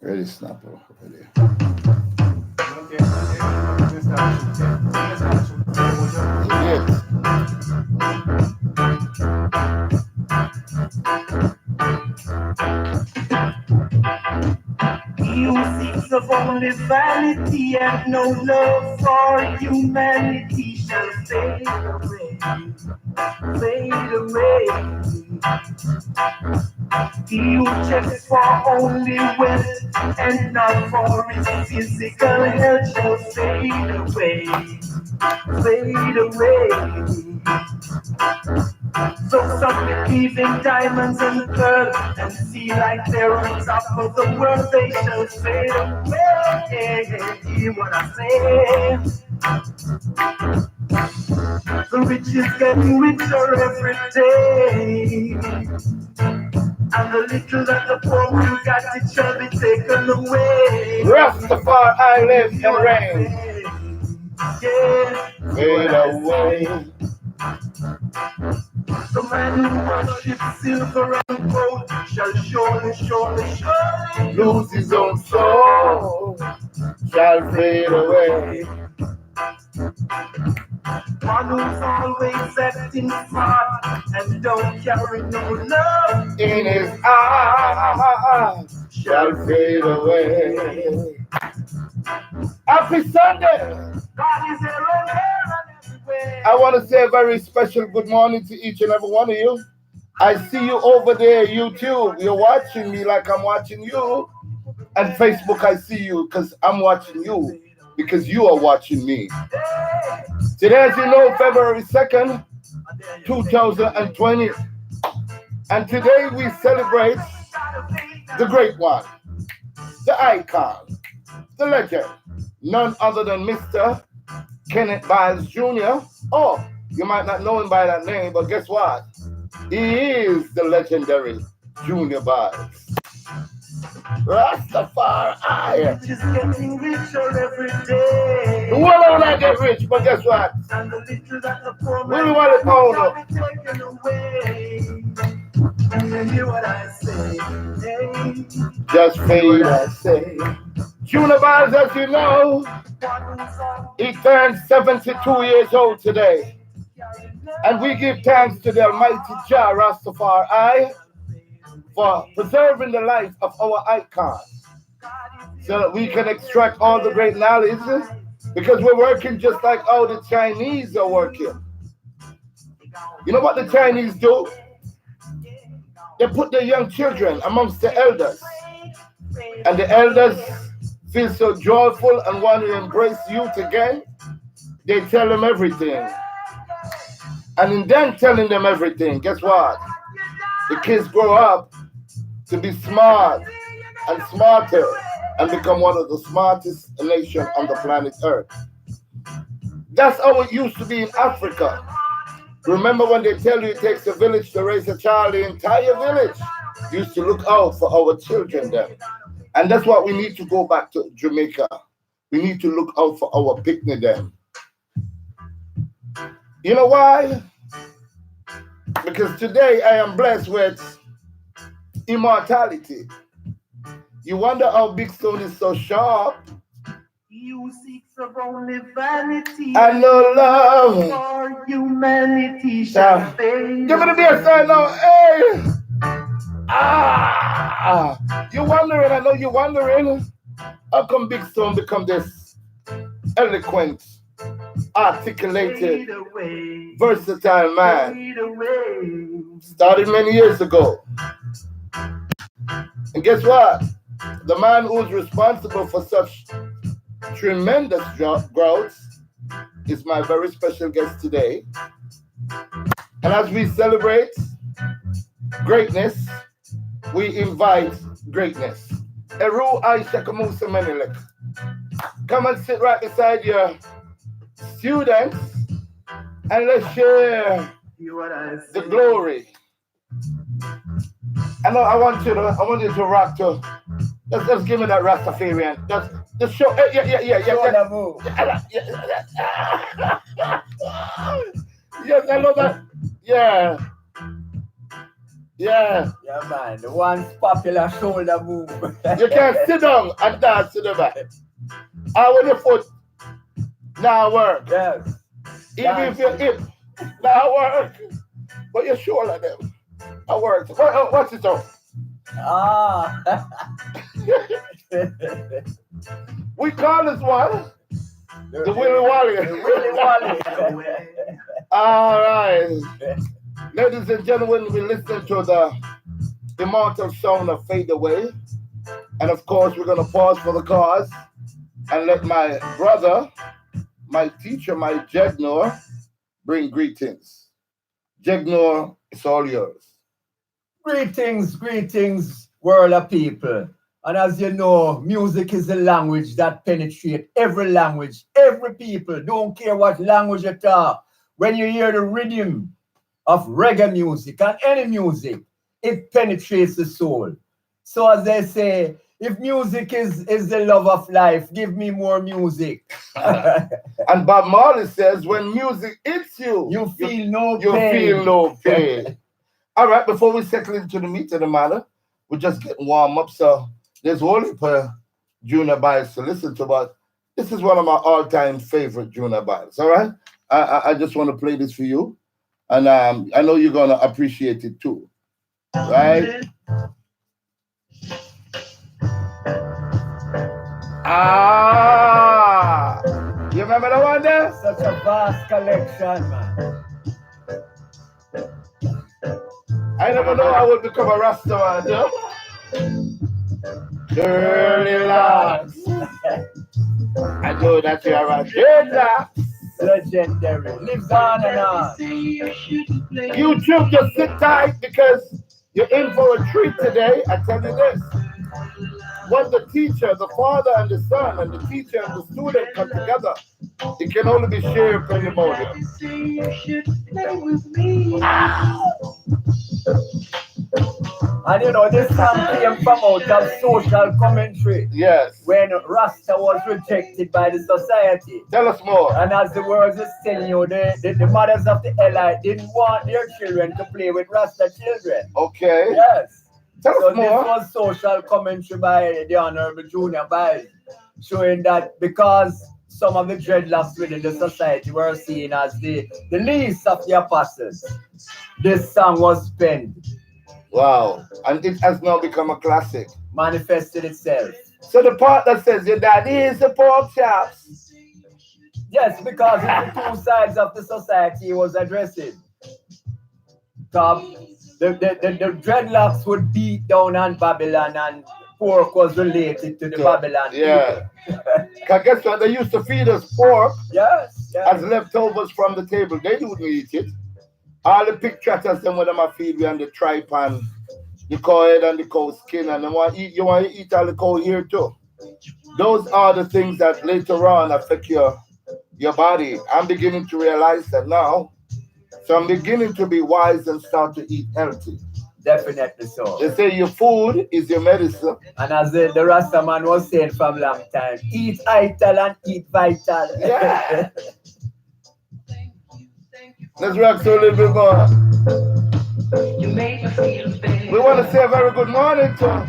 Ready, Snapper. Ready. Yes. Music's of only vanity and no love for humanity shall fade away. You checks for only wealth and not for his physical health shall fade away. So some believe in diamonds and pearls and feel like they're on top of the world. They shall fade away. Hear what I say? The rich is getting richer every day, and the little that the poor will got it shall be taken away. Rastafari live and reign. Yeah, Fade away. the man who worships silver and gold shall surely Lose his own soul. Shall fade away. one who's always acting smart and don't carry no love In his eyes. Shall fade away. Happy Sunday. God is here and everywhere. I want to say a very special good morning to each and every one of you. I see you over there, YouTube. You're watching me like I'm watching you. And Facebook, I see you because I'm watching you because you are watching me. Today, as you know, February 2nd, 2020. And today we celebrate the great one, the icon, the legend, none other than Mr. Kenneth Byles Jr. Oh, you might not know him by that name, but guess what? He is the legendary Junior Byles. Rastafari. Just getting richer every day. The world don't like get rich, but guess what? And the little that the poor We man want it got all shall be taken away. You hear what I say? Hey, Just fade, I say. Junior Byles, as you know, he turned 72 years old today. And we give thanks to the Almighty Jah Rastafari for preserving the life of our icon so that we can extract all the great knowledge because we're working just like how the Chinese are working. You know what the Chinese do? They put their young children amongst the elders, and the elders feel so joyful and want to embrace youth again. They tell them everything. And in them telling them everything, guess what? The kids grow up to be smart and smarter and become one of the smartest nations on the planet Earth. That's how it used to be in Africa. Remember when they tell you it takes a village to raise a child, the entire village used to look out for our children then. And that's what we need to go back to Jamaica. We need to look out for our picnic then. You know why? Because today I am blessed with immortality. You wonder how Big Stone is so sharp. you seek of only vanity I know love. for humanity shall fade. Give me the bass sign now. Hey! You're wondering, I know you're wondering, how come Big Stone become this eloquent, articulated, versatile man? Started many years ago. And guess what? The man who's responsible for such tremendous growth is my very special guest today. And as we celebrate greatness, we invite greatness. Eru Aisha Kamusa Menelek. Come and sit right beside your students and let's share the glory. I want you to rock to. Let's give me that Rastafarian. Just show. Yeah. Yes, I love that. Yeah. Yeah. Yeah, man. The once popular shoulder move. You can sit down and dance to the back. And when your foot now work. Yes. Even if your hip now work. But your shoulder them. I work. What's it on? Ah. We call this one the Willy Wally. The Willy Wally. All right. Ladies and gentlemen, we listen to the immortal sound of Fade Away. And of course, we're going to pause for the cause and let my brother, my teacher, my Jegnor, bring greetings. Jegnor, it's all yours. Greetings, greetings, world of people. And as you know, music is a language that penetrates every language, every people. Don't care what language you talk. When you hear the rhythm of reggae music and any music, it penetrates the soul. So as they say, if music is the love of life, give me more music. And Bob Marley says, when music hits you, you feel no you pain. feel no pain. All right, before we settle into the meat of the matter, we're just getting warm up. So there's only per Junior Byles to listen to, but this is one of my all-time favorite Junior Byles. All right, I just want to play this for you, and I know you're gonna appreciate it too. Right? Ah, you remember the one there? Such a vast collection, man. I never know I would become a Rasta man, you know? Curly locks. I know that you are a dreadlock. Legendary. Lives on and on. YouTube, just sit tight because you're in for a treat today. I tell you this. When the teacher, the father and the son, and the teacher and the student come together, it can only be shared pandemonium. And you know, this song came from out of social commentary. Yes. When Rasta was rejected by the society. Tell us more. And as the words is telling you, the mothers of the elite didn't want their children to play with Rasta children. Okay. Yes. Tell so us more. This was social commentary by the Honorable Junior Byles, showing that because some of the dreadlocks within the society were seen as the least of the apostles, this song was penned. Wow. And it has now become a classic. Manifested itself. So the part that says your daddy is the pork chops. Yes, because it's the two sides of the society he was addressing. The dreadlocks would beat down on Babylon, and pork was related to the Babylon. Yeah. Because guess what? They used to feed us pork yes. as leftovers from the table. They didn't eat it. All the pig trotters, them with them a feed me on the tripe and the cow head and the cow skin, and you want to eat all the cow here too. Those are the things that later on affect your body. I'm beginning to realize that now. So I'm beginning to be wise and start to eat healthy. Definitely so. They say your food is your medicine. And as the Rasta man was saying from long time, eat ital and eat vital. Yeah. Let's rock so a little bit more. We want to say a very good morning to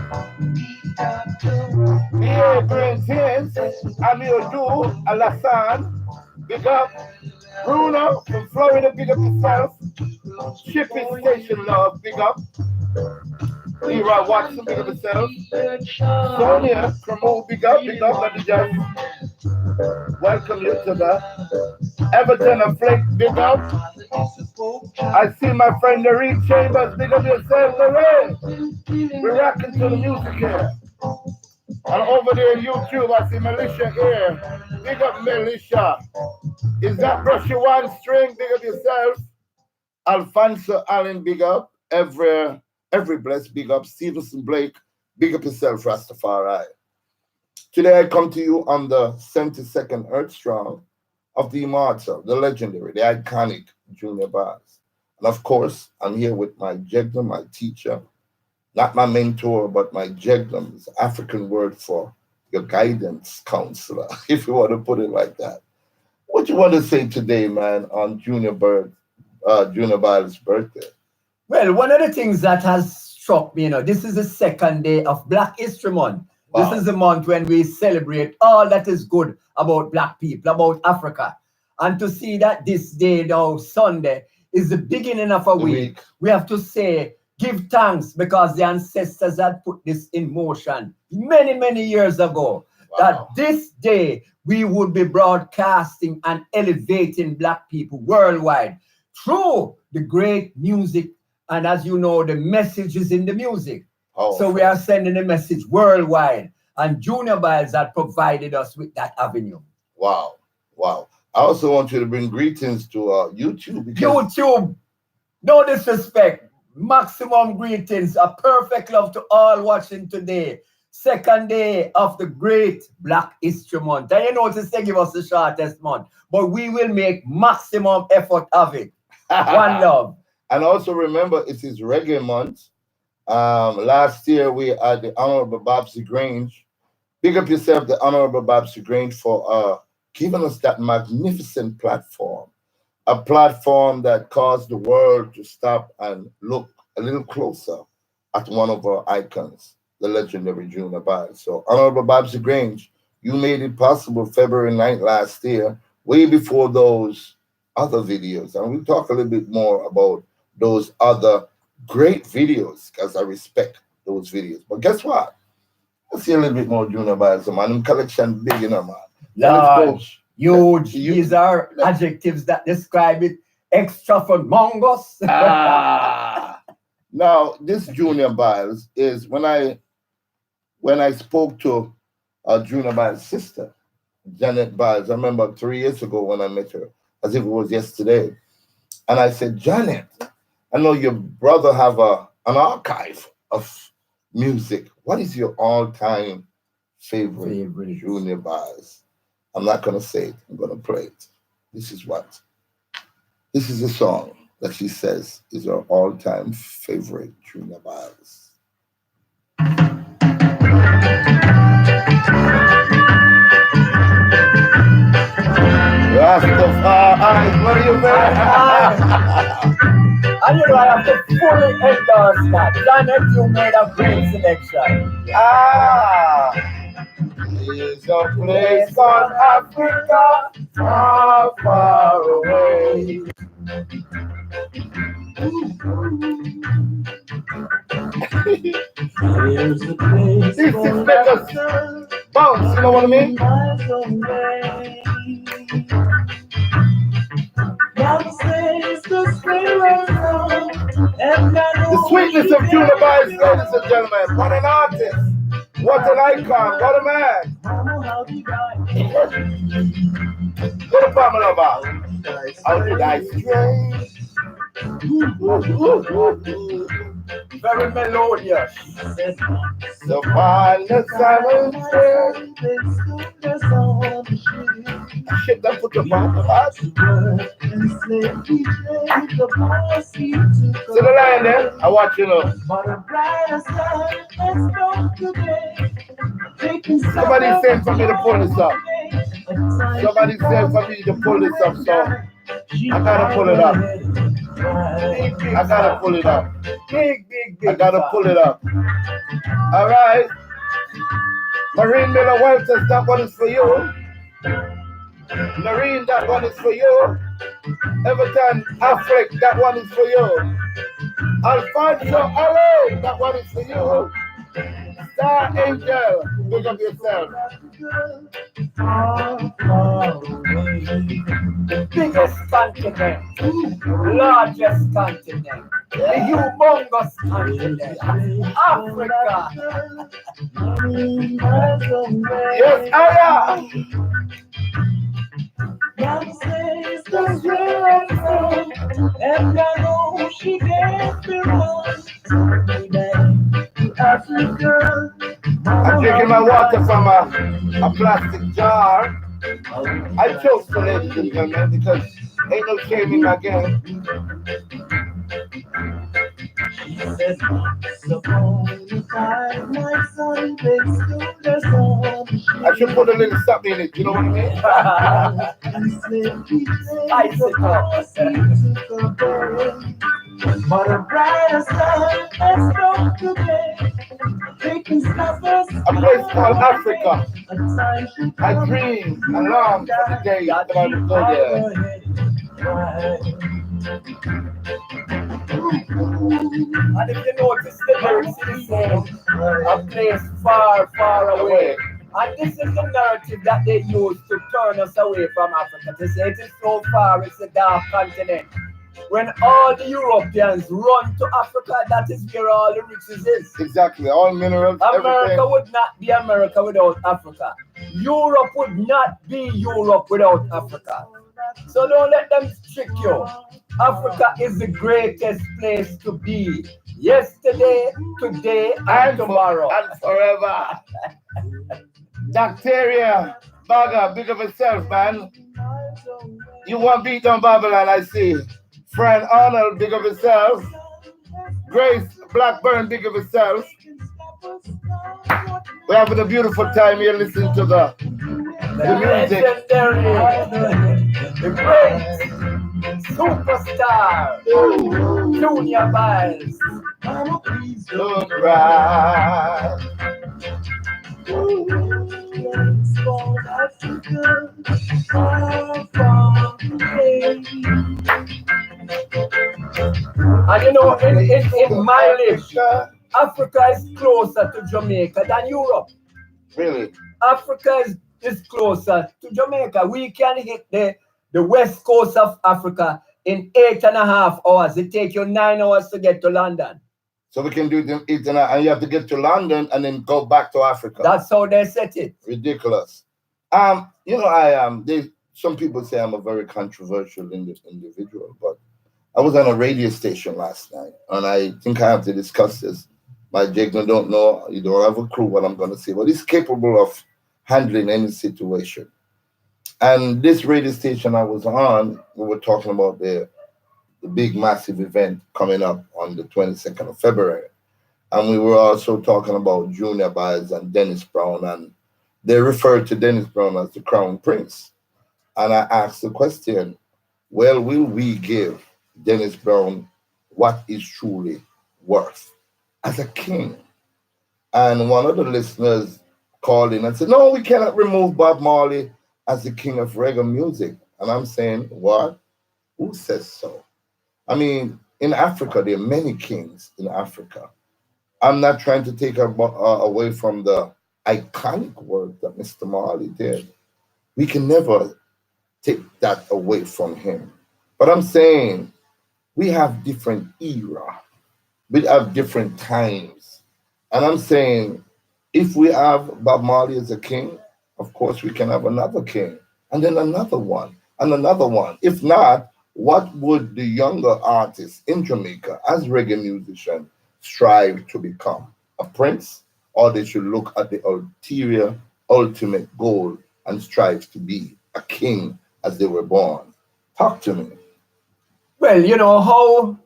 Pierre Brentins, Amir Du, Alassane, big up. Bruno from Florida, big up yourself. Shipping Station Love, big up. Leroy Watson, big up yourself. Sonia Cremo, big up, let me just welcome you to the Everton and Flake, big up. I see my friend Lorraine Chambers, big up yourself, Lorraine. We're rocking to the music here. And over there on YouTube, I see Militia here. Big up Militia. Is that Brushy One String? Big up yourself. Alfonso Allen, big up. Every bless, big up. Stevenson Blake, big up yourself, Rastafari. Today I come to you on the 72nd Earth Strong of the immortal, the legendary, the iconic Junior Byles. And of course, I'm here with my Jegnum, my teacher, not my mentor, but my Jegnum, is African word for your guidance counselor, if you want to put it like that. What you want to say today, man, on Junior Byles' birthday? Well, one of the things that has struck me, this is the second day of Black History Month. Wow. This is the month when we celebrate all that is good about Black people, about Africa. And to see that this day now, Sunday, is the beginning of a week, we have to say, give thanks because the ancestors had put this in motion many, many years ago. Wow. That this day we would be broadcasting and elevating Black people worldwide through the great music. And as you know, the message is in the music. Oh, so we are sending the message worldwide. And Junior Byles had provided us with that avenue. Wow. Wow. I also want you to bring greetings to YouTube. YouTube, no disrespect. Maximum greetings. A perfect love to all watching today. Second day of the great Black History Month. And you notice they give us the shortest month. But we will make maximum effort of it. One love. And also remember, it is reggae month. Last year we had the Honorable Babsy Grange. Big up yourself, the Honorable Babsy Grange, for giving us that magnificent platform. A platform that caused the world to stop and look a little closer at one of our icons, the legendary Junior Byles. So Honorable Babsy Grange, you made it possible February 9th last year, way before those other videos. And we'll talk a little bit more about those other great videos because I respect those videos. But guess what? Let's see a little bit more Junior Byles, man. Collection big, man. Large, huge. These are adjectives that describe it. Extra from Mongos. Now, this Junior Byles is when I spoke to Junior Byles' sister, Janet Byles. I remember 3 years ago when I met her, as if it was yesterday. And I said, Janet, I know your brother have an archive of music. What is your all-time favorite Junior Byles? I'm not going to say it. I'm going to play it. This is a song that she says is her all-time favorite Junior Byles. Rastafari, what are you saying? And you know, I have to fully endorse that. Janet, you made a great selection. There's a place called Africa, far, far away. This is better bounce, you know what I mean? The sweetness of Junior Byles, ladies and gentlemen. What an artist. What an icon. What a man. What a Pamela Bar. How did I stray? Very melodious. So far the silence shit that put the bomb on us. So the line there, I want you to know. Somebody said for me to pull this up. Somebody said for me to pull this up, so I gotta pull it up. I gotta pull it up. Big. I gotta pull it up. All right. Marine Miller Walters, that one is for you. Marine, that one is for you. Everton Affleck, that one is for you. Alfonso Ale, that one is for you. Star Angel, pick up yourself. The biggest continent, largest continent, the humongous continent, Africa. Yes, Aya. And I know she gave me Africa. I'm drinking my water from a plastic jar. I chose to, ladies and gentlemen, because ain't no shame in my game. I should put a little something in it, you know what I mean? But a brighter sun has come today. Taking stars A place called Africa. a time should I come. dream and long for the day that I will go there. And if you notice the lyrics is saying a place far, far away. And this is the narrative that they use to turn us away from Africa. To say it is so far, it's a dark continent. When all the Europeans run to Africa, that is where all the riches is. Exactly, all minerals, America everything. would not be America without Africa. Europe would not be Europe without Africa. So don't let them trick you. Africa is the greatest place to be. Yesterday, today, and tomorrow. And forever. Bacteria, Baga, big of yourself, man. You want beat on Babylon, I see. Friend Arnold, big of yourself. Grace Blackburn, big of yourself. We're having a beautiful time here listening to the music. Legendary, the great superstar, Junior Byles. Look right. And you know, in mileage, Africa is closer to Jamaica than Europe. Really? Africa is closer to Jamaica. We can hit the west coast of Africa in 8.5 hours. It takes you 9 hours to get to London. So we can do it in 8.5, and you have to get to London and then go back to Africa. That's how they set it. Ridiculous. You know, some people say I'm a very controversial individual, but I was on a radio station last night, and I think I have to discuss this. My Jigna don't know, you don't have a clue what I'm going to say, but he's capable of handling any situation. And this radio station I was on, we were talking about the big massive event coming up on the 22nd of February. And we were also talking about Junior Byles and Dennis Brown, and they referred to Dennis Brown as the Crown Prince. And I asked the question, well, will we give Dennis Brown what is truly worth as a king? And one of the listeners called in and said, no, we cannot remove Bob Marley as the king of reggae music. And I'm saying, what? Who says so? I mean, in Africa, there are many kings in Africa. I'm not trying to take away from the iconic work that Mr. Marley did. We can never take that away from him. But I'm saying we have different era. We have different times. And I'm saying if we have Bob Marley as a king, of course we can have another king, and then another one, and another one. If not, what would the younger artists in Jamaica as reggae musicians strive to become? A prince? Or they should look at the ulterior, ultimate goal and strive to be a king as they were born? Talk to me. Well, you know how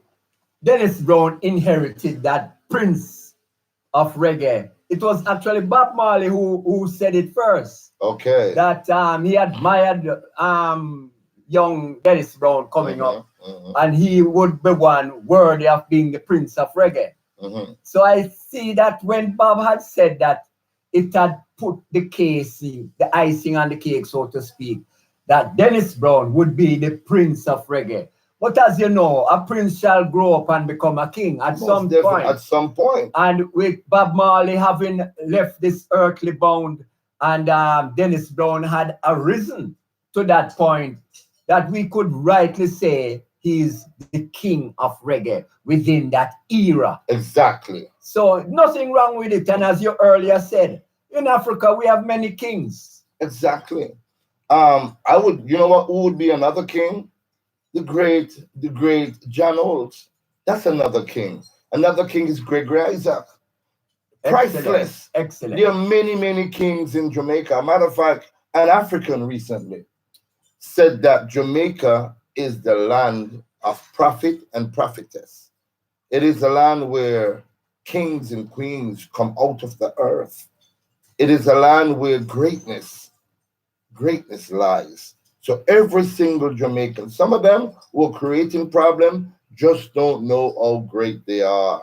Dennis Brown inherited that prince of reggae. It was actually Bob Marley who said it first. Okay. That he admired young Dennis Brown coming up, and he would be one worthy of being the prince of reggae. So I see that when Bob had said that, it had put the icing on the cake, so to speak, that Dennis Brown would be the prince of reggae. But as you know, a prince shall grow up and become a king at some point. At some point. And with Bob Marley having left this earthly bound, and Dennis Brown had arisen to that point, that we could rightly say he's the king of reggae within that era. Exactly. So nothing wrong with it. And as you earlier said, in Africa, we have many kings. Exactly. You know what, who would be another king? The great John Olds. That's another king. Another king is Gregory Isaac. Priceless. Excellent. There are many, many kings in Jamaica. A matter of fact, an African recently said that Jamaica is the land of prophet and prophetess. It is a land where kings and queens come out of the earth. It is a land where greatness lies. So every single Jamaican, some of them were creating problems, just don't know how great they are.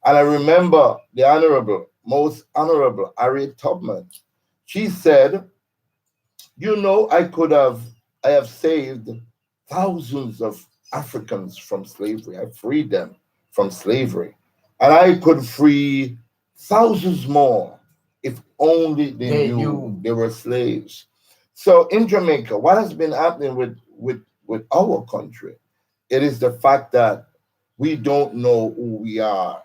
And I remember the Honorable, Most Honorable Harriet Tubman. She said, you know, I have saved thousands of Africans from slavery. I freed them from slavery. And I could free thousands more if only they knew they were slaves. So in Jamaica, what has been happening with our country, it is the fact that we don't know who we are.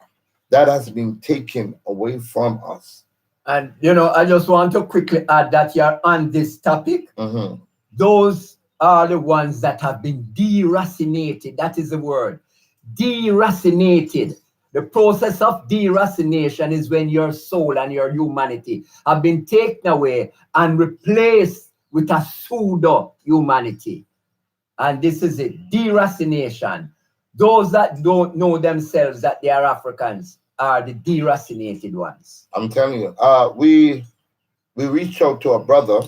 That has been taken away from us. And you know, I just want to quickly add that you're on this topic. Those are the ones that have been deracinated. That is the word. Deracinated. The process of deracination is when your soul and your humanity have been taken away and replaced with a pseudo humanity. And this is it, deracination. Those that don't know themselves that they are Africans are the deracinated ones. I'm telling you, we reached out to a brother.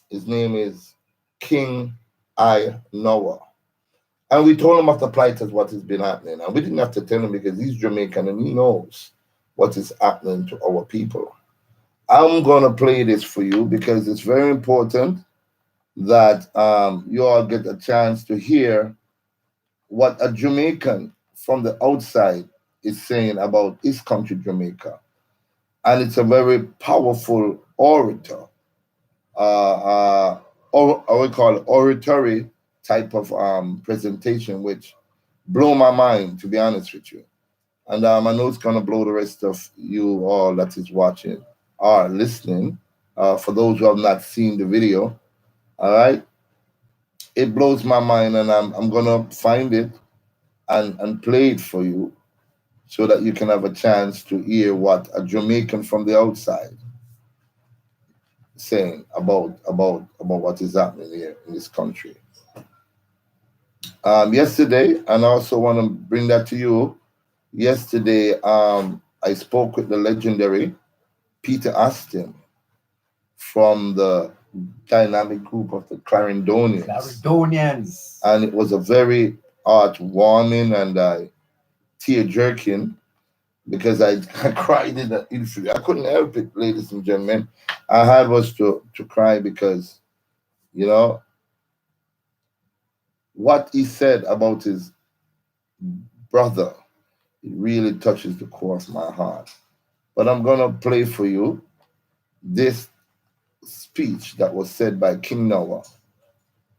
His name is King I Noah. And we told him of the plight of what has been happening. And we didn't have to tell him because he's Jamaican and he knows what is happening to our people. I'm going to play this for you because it's very important that you all get a chance to hear what a Jamaican from the outside is saying about his country, Jamaica. And it's a very powerful orator, or we call it oratory type of presentation, which blew my mind, to be honest with you. And I know it's going to blow the rest of you all that is watching or listening. For those who have not seen the video, all right? It blows my mind, and I'm going to find it and play it for you so that you can have a chance to hear what a Jamaican from the outside is saying about what is happening here in this country. Yesterday, and I also want to bring that to you. Yesterday, I spoke with the legendary Peter Astin from the dynamic group of the Clarendonians. And it was a very heartwarming and tear-jerking because I cried in the interview. I couldn't help it, ladies and gentlemen. I had was to cry because, you know, what he said about his brother, it really touches the core of my heart. But I'm going to play for you this speech that was said by King Noah.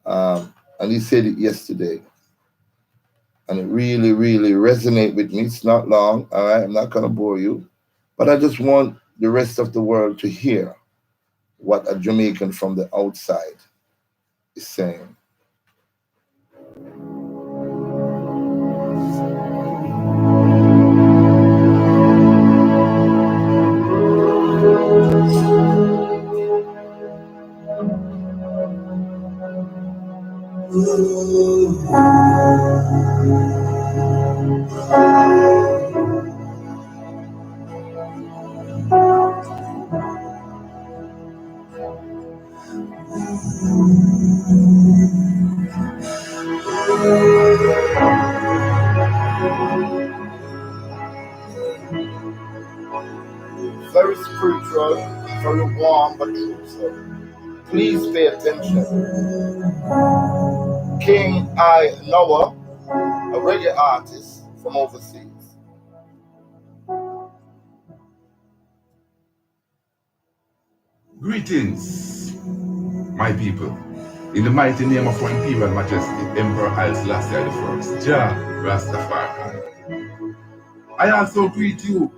And he said it yesterday. And it really, really resonated with me. It's not long, all right? I'm not going to bore you. But I just want the rest of the world to hear what a Jamaican from the outside is saying. Very spiritual, very warm, but truthful. Please pay attention. King I Noah, a reggae artist from overseas. Greetings, my people. In the mighty name of our Imperial Majesty, Emperor Haile Selassie I, Jah Rastafari. I also greet you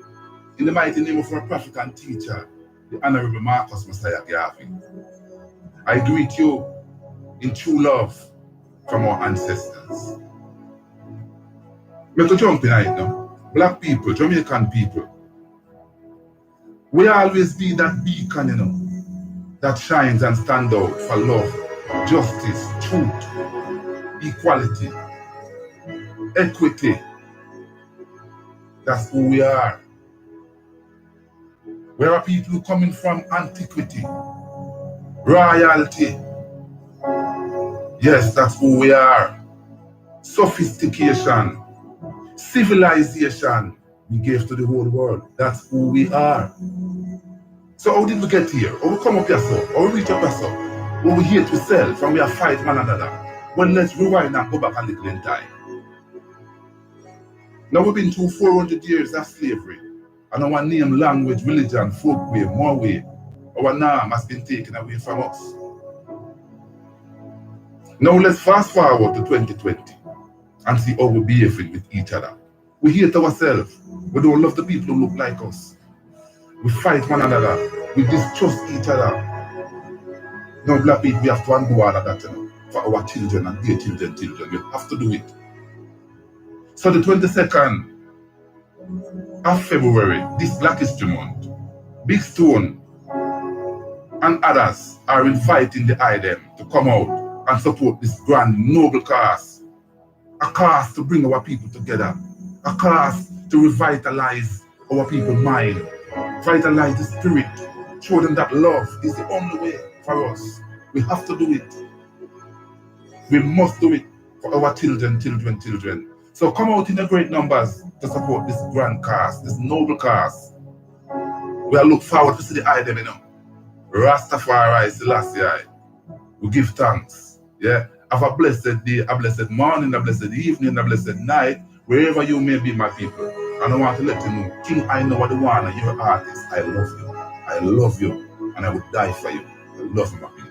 in the mighty name of our prophet and teacher, the Honorable Marcus Messiah Garvey. I greet you in true love from our ancestors. Let us jump in right now. Black people, Jamaican people, we always be that beacon, you know, that shines and stands out for love, justice, truth, equality, equity. That's who we are. We are people coming from antiquity, royalty. Yes, that's who we are. Sophistication, Civilization we gave to the whole world. That's who we are. So how did we get here? How we come up here so? How we reach up here so? When we hate ourselves and we are fight one another. Well, let's rewind and go back a little in time. Now we've been through 400 years of slavery. And our name, language, religion, folk way, more way. Our name has been taken away from us. Now let's fast forward to 2020 and see how we behave with each other. We hate ourselves. We don't love the people who look like us. We fight one another. We distrust each other. Now black people, we have to undo all of that, you know, for our children and their children. We have to do it. So the 22nd of February, this Black History Month, Big Stone and others are inviting the IDEM to come out and support this grand noble cause. A cause to bring our people together. A cause to revitalize our people's mind. Vitalize the spirit. Show them that love is the only way for us. We have to do it. We must do it for our children. So come out in the great numbers to support this grand cause, this noble cause. We look forward to see the IDEM, you know. Rastafari Selassie. We give thanks. Yeah. Have a blessed day, a blessed morning, a blessed evening, a blessed night, wherever you may be, my people. And I want to let you know, King I Know What the One, you're an artist. I love you. I love you. And I would die for you. I love you, my people.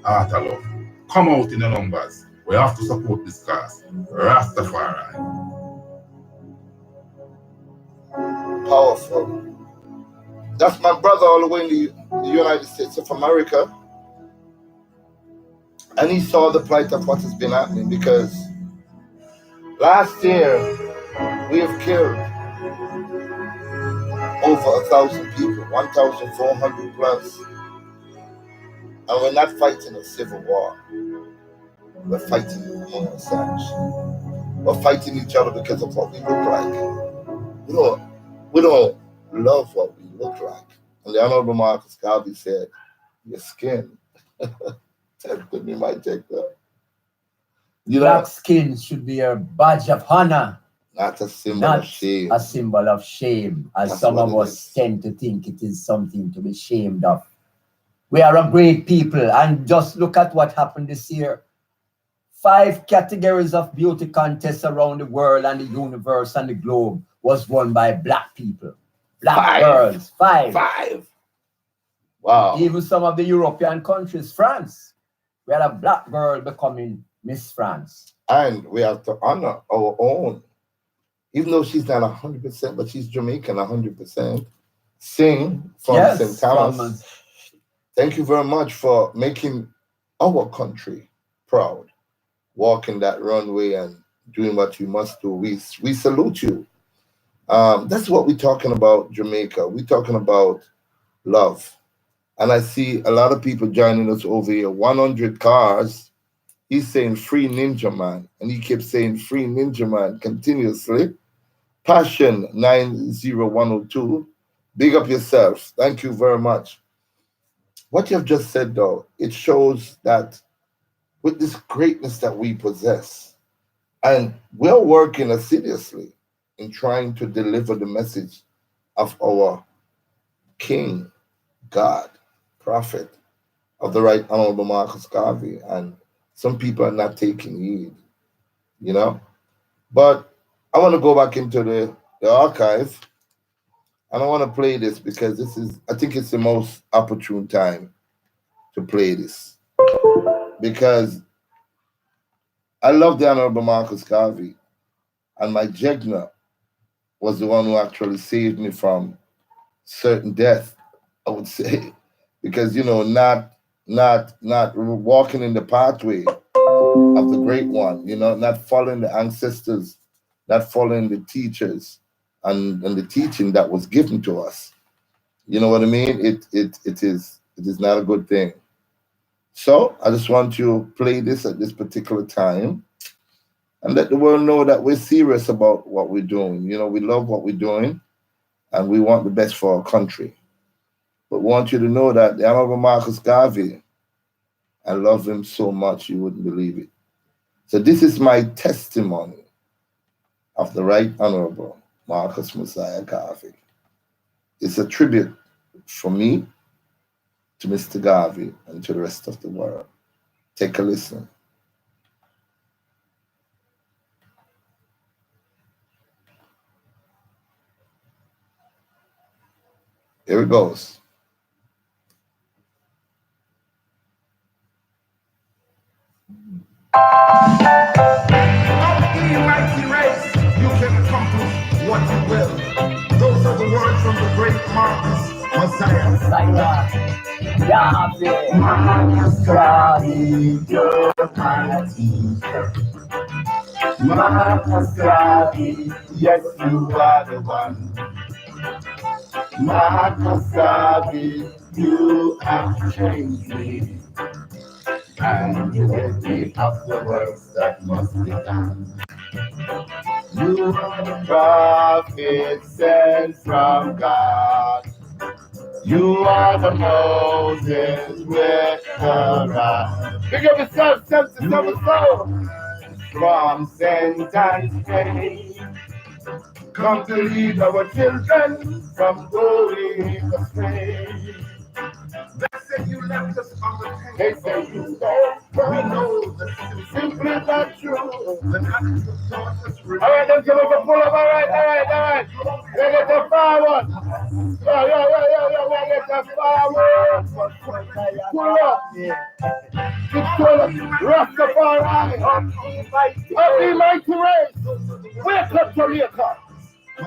Heart of love. Come out in the numbers. We have to support this cause. Rastafari. Powerful. That's my brother all the way in the United States of America. And he saw the plight of what has been happening, because last year we have killed over 1,000 people, 1,400 plus. And we're not fighting a civil war. We're fighting among ourselves. We're fighting each other because of what we look like. We don't love what we look like. And the Honorable Marcus Garvey said, your skin. Me might take that. Black skin should be a badge of honor. Not a symbol of shame. A symbol of shame, as That's some of us tend to think it is something to be shamed of. We are a great people, and just look at what happened this year. 5 categories of beauty contests around the world and the universe and the globe was won by black people. Black girls. 5. Wow. Even some of the European countries, France. We had a black girl becoming Miss France. And we have to honor our own. Even though she's not 100%, but she's Jamaican 100%. Sing from St. Thomas. Thank you very much for making our country proud. Walking that runway and doing what you must do. We salute you. That's what we're talking about, Jamaica. We're talking about love. And I see a lot of people joining us over here. 100 cars. He's saying free Ninja Man. And he keeps saying free Ninja Man continuously. Passion 90102. Big up yourself. Thank you very much. What you have just said, though, it shows that with this greatness that we possess, and we're working assiduously in trying to deliver the message of our King, God, Prophet of the Right Honorable Marcus Garvey, and some people are not taking heed, you know. But I want to go back into the archive, and I want to play this because I think it's the most opportune time to play this, because I love the Honorable Marcus Garvey, and my Jegna was the one who actually saved me from certain death, I would say. Because, you know, not walking in the pathway of the great one, you know, not following the ancestors, not following the teachers and the teaching that was given to us. You know what I mean? It is not a good thing. So I just want to play this at this particular time and let the world know that we're serious about what we're doing. You know, we love what we're doing and we want the best for our country. But want you to know that the Honorable Marcus Garvey, I love him so much you wouldn't believe it. So this is my testimony of the Right Honorable Marcus Messiah Garvey. It's a tribute from me to Mr. Garvey and to the rest of the world. Take a listen. Here it goes. Of the mighty race, you can accomplish what you will. Those are the words from the great Marcus Messiah. Marcus Garvey, you're my teacher. Marcus Garvey, yes, you are the one. Marcus Garvey, you have changed me. And you will be of the works that must be done. You are the prophet sent from God. You are the Moses with the rod. Big up yourself, sense to seven soul. From sentence pain, come to lead our children from going astray. They say you left us on the table. They say you don't We know that simply not true. the knowledge of God has All right, then come up and pull up. All right. We get the forward. Yeah. We get the forward. Pull up. It's full of Rastafari. Of the mighty race. Wake up, Jamaica.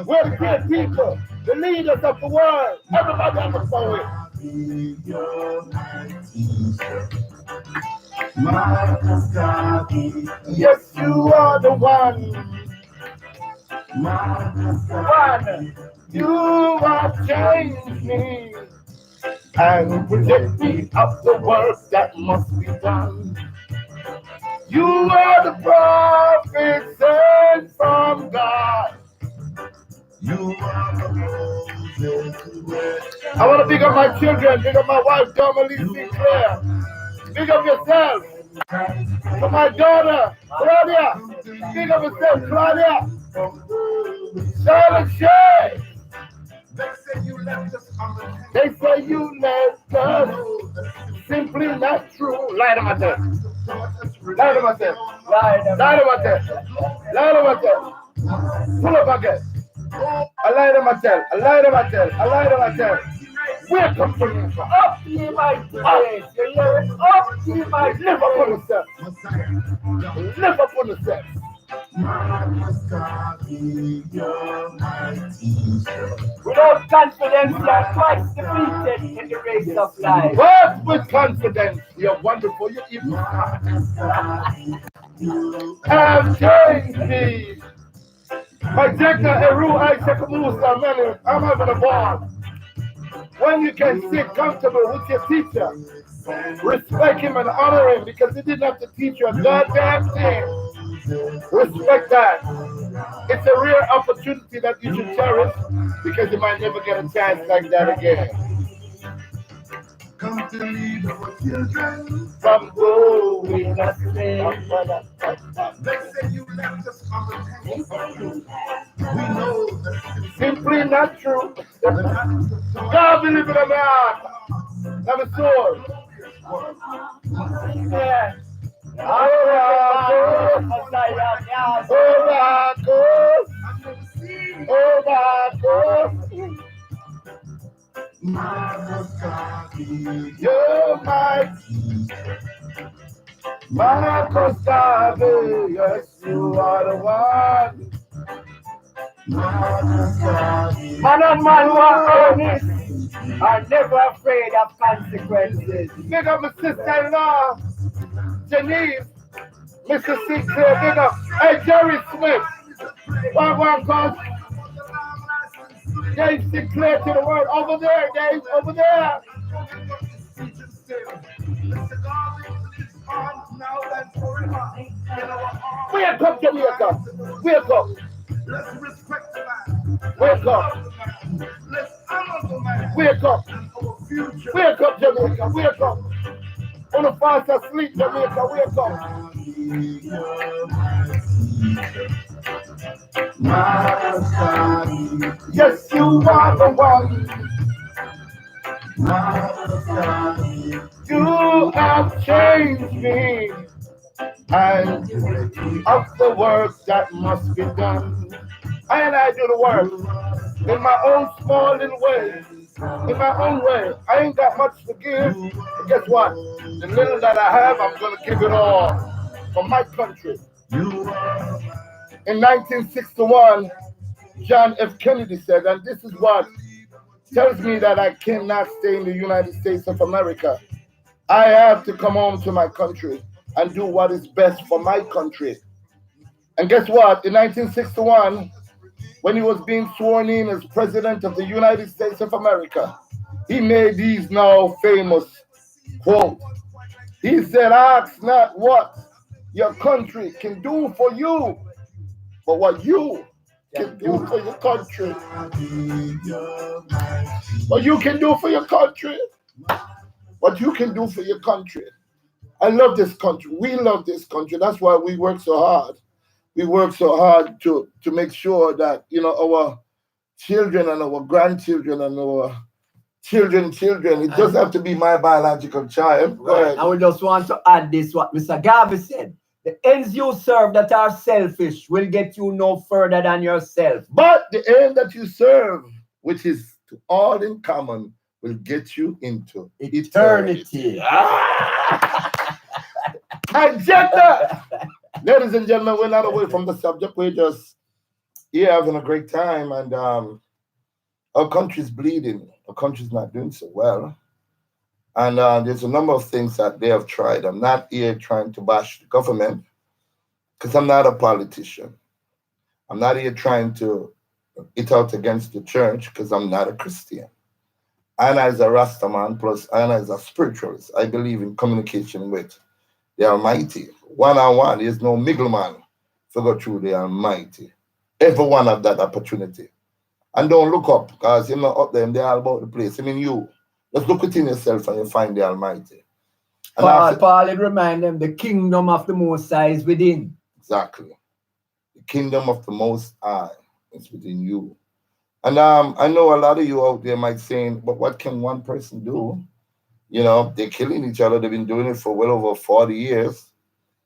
We're the great people, the leaders of the world. Everybody on the phone. Marcus Garvey, Yes, you are the one. Marcus Garvey, You have changed me and protect me of the work that must be done. You are the prophet sent from God. You are the Moses with I want to big up my children, big up my wife, Dominique Sinclair. Big up yourself. For my daughter, Claudia. Big up yourself, Claudia. Charlotte Shay. They say you left us on the table. They say you left us. Simply not true. Lie to myself. Lie to myself. Lie to myself. Lie to myself. Pull up again. I lie to myself. Wake up to me. Up ye my place. You hear it? Up ye my live upon yourself. Live upon yourself. Marcus Garvey, you're my teacher. Without confidence, you are twice defeated in the race of life. Work with confidence. You're wonderful. You're evil. Have changed me. My Jekka Eru Isaac Musa, man, I'm having a ball. When you can sit comfortable with your teacher, respect him and honor him because he didn't have to teach you a goddamn thing. Respect that. It's a rare opportunity that you should cherish because you might never get a chance like that again. Come to lead our children. From going astray. They say you left us on the table. We know that Simply not true. the knowledge of God God believe in a man. Have a soul. Yeah. Marcus Garvey, You're my teacher. Marcus Garvey, yes, you are the one. Marcus Garvey, Man and man who are honest are never afraid of consequences. Big up my sister-in-law, Janice, Mr. Sinclair, big up. Hey, Jerry Smith, one cause Dave Sinclair to the world. Over there, Dave, over there. Wake up, Jamaica. Wake up. let's respect the man. Wake up. Let's honor the man. Wake up. Our future. Wake up, Jamaica. Wake up. On the fast asleep, Jamaica. Wake up. Yes, you are the one. You have changed me, and of the work that must be done. I do the work in my own small little way, in my own way. I ain't got much to give, but guess what? The little that I have, I'm gonna give it all for my country. In 1961, John F. Kennedy said, and this is what tells me that I cannot stay in the United States of America. I have to come home to my country and do what is best for my country. And guess what? In 1961, when he was being sworn in as President of the United States of America, he made these now famous quote. He said, ask not what your country can do for you, but what you can do for your country. What you can do for your country. What you can do for your country. I love this country. We love this country. That's why we work so hard. We work so hard to make sure that, you know, our children and our grandchildren and our children, it doesn't have to be my biological child. Right. I would just want to add this, what Mr. Garvey said. The ends you serve that are selfish will get you no further than yourself. But the end that you serve, which is to all in common, will get you into eternity. Agenda! Ladies and gentlemen, we're not away from the subject. We're just here having a great time, and our country's bleeding. Our country's not doing so well. And there's a number of things that they have tried. I'm not here trying to bash the government because I'm not a politician. I'm not here trying to it out against the church because I'm not a Christian. And as a Rastaman, plus and as a spiritualist, I believe in communication with the Almighty. One-on-one, there's no middleman to go through the Almighty. Everyone have that opportunity. And don't look up, because you're not up there and they're all about the place. I mean, you. Just look within yourself and you find the Almighty. And Paul it remind them the kingdom of the Most High is within. Exactly. The kingdom of the Most High is within you. And I know a lot of you out there might saying, but what can one person do? You know, they're killing each other. They've been doing it for well over 40 years.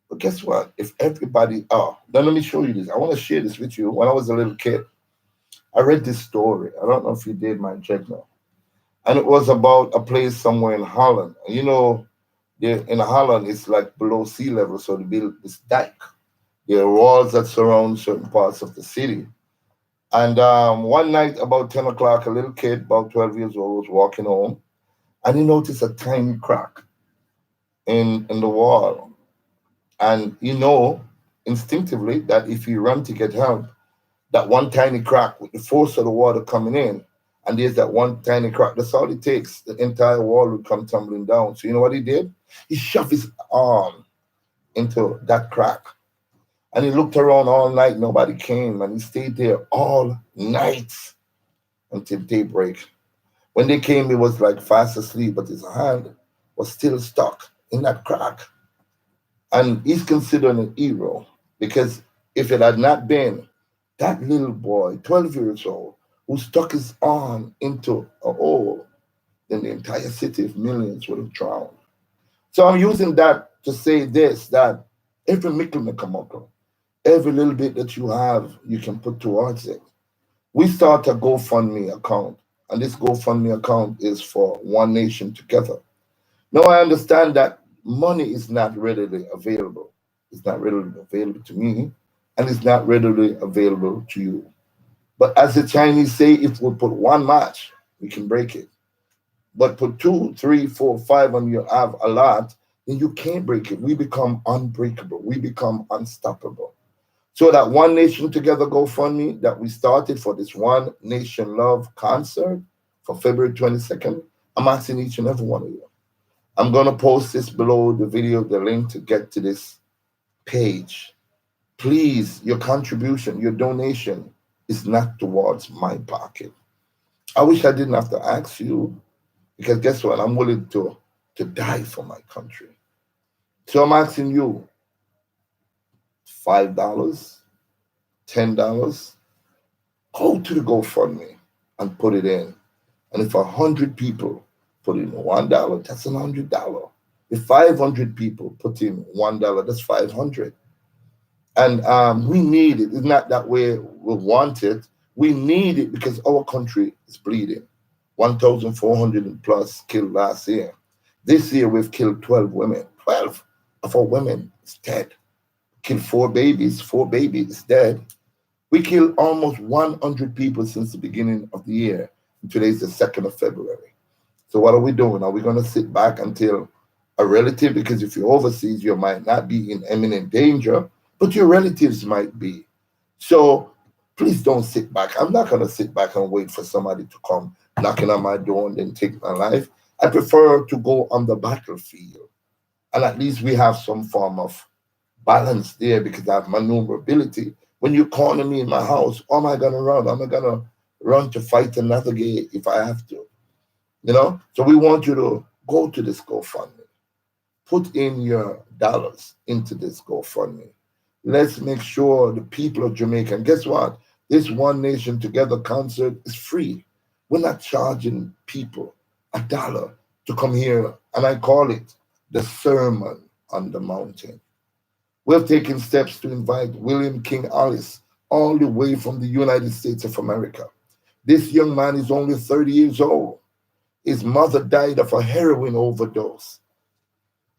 But guess what? If everybody, now let me show you this. I want to share this with you. When I was a little kid, I read this story. I don't know if you did, my Jegna. And it was about a place somewhere in Holland. You know, in Holland, it's like below sea level, so they build this dike. There are walls that surround certain parts of the city. And one night, about 10 o'clock, a little kid, about 12 years old, was walking home, and he noticed a tiny crack in the wall. And you know instinctively that if you run to get help, that one tiny crack with the force of the water coming in, and there's that one tiny crack, that's all it takes. The entire wall would come tumbling down. So you know what he did? He shoved his arm into that crack. And he looked around all night, nobody came, and he stayed there all night until daybreak. When they came, he was like fast asleep, but his hand was still stuck in that crack. And he's considered an hero, because if it had not been that little boy, 12 years old, who stuck his arm into a hole, then the entire city of millions would have drowned. So I'm using that to say this, that every mikkel, every little bit that you have, you can put towards it. We start a GoFundMe account, and this GoFundMe account is for One Nation Together. Now I understand that money is not readily available. It's not readily available to me, and it's not readily available to you. But as the Chinese say, if we put one match, we can break it. But put 2, 3, 4, 5, and you have a lot, then you can't break it. We become unbreakable. We become unstoppable. So that One Nation Together GoFundMe that we started for this One Nation Love concert for February 22nd, I'm asking each and every one of you. I'm going to post this below the video, the link to get to this page. Please, your contribution, your donation is not towards my pocket. I wish I didn't have to ask you, because guess what? I'm willing to die for my country. So I'm asking you $5, $10, Go to the GoFundMe and put it in. And if 100 people put in $1, that's $100. If 500 people put in $1, that's 500. And we need it. It's not that we want it. We need it because our country is bleeding. 1,400 plus killed last year. This year we've killed 12 women. 12 of our women is dead. Killed 4 babies dead. We killed almost 100 people since the beginning of the year. And today's the 2nd of February. So what are we doing? Are we going to sit back until a relative, because if you're overseas, you might not be in imminent danger, but your relatives might be. So please don't sit back. I'm not going to sit back and wait for somebody to come knocking on my door and then take my life. I prefer to go on the battlefield. And at least we have some form of balance there because I have maneuverability. When you corner me in my house, how am I going to run? Am I going to run to fight another gay if I have to? You know? So we want you to go to this GoFundMe. Put in your dollars into this GoFundMe. Let's make sure the people of Jamaica, and guess what? This One Nation Together concert is free. We're not charging people $1 to come here, and I call it the Sermon on the Mountain. We've taken steps to invite William King Alice all the way from the United States of America. This young man is only 30 years old. His mother died of a heroin overdose.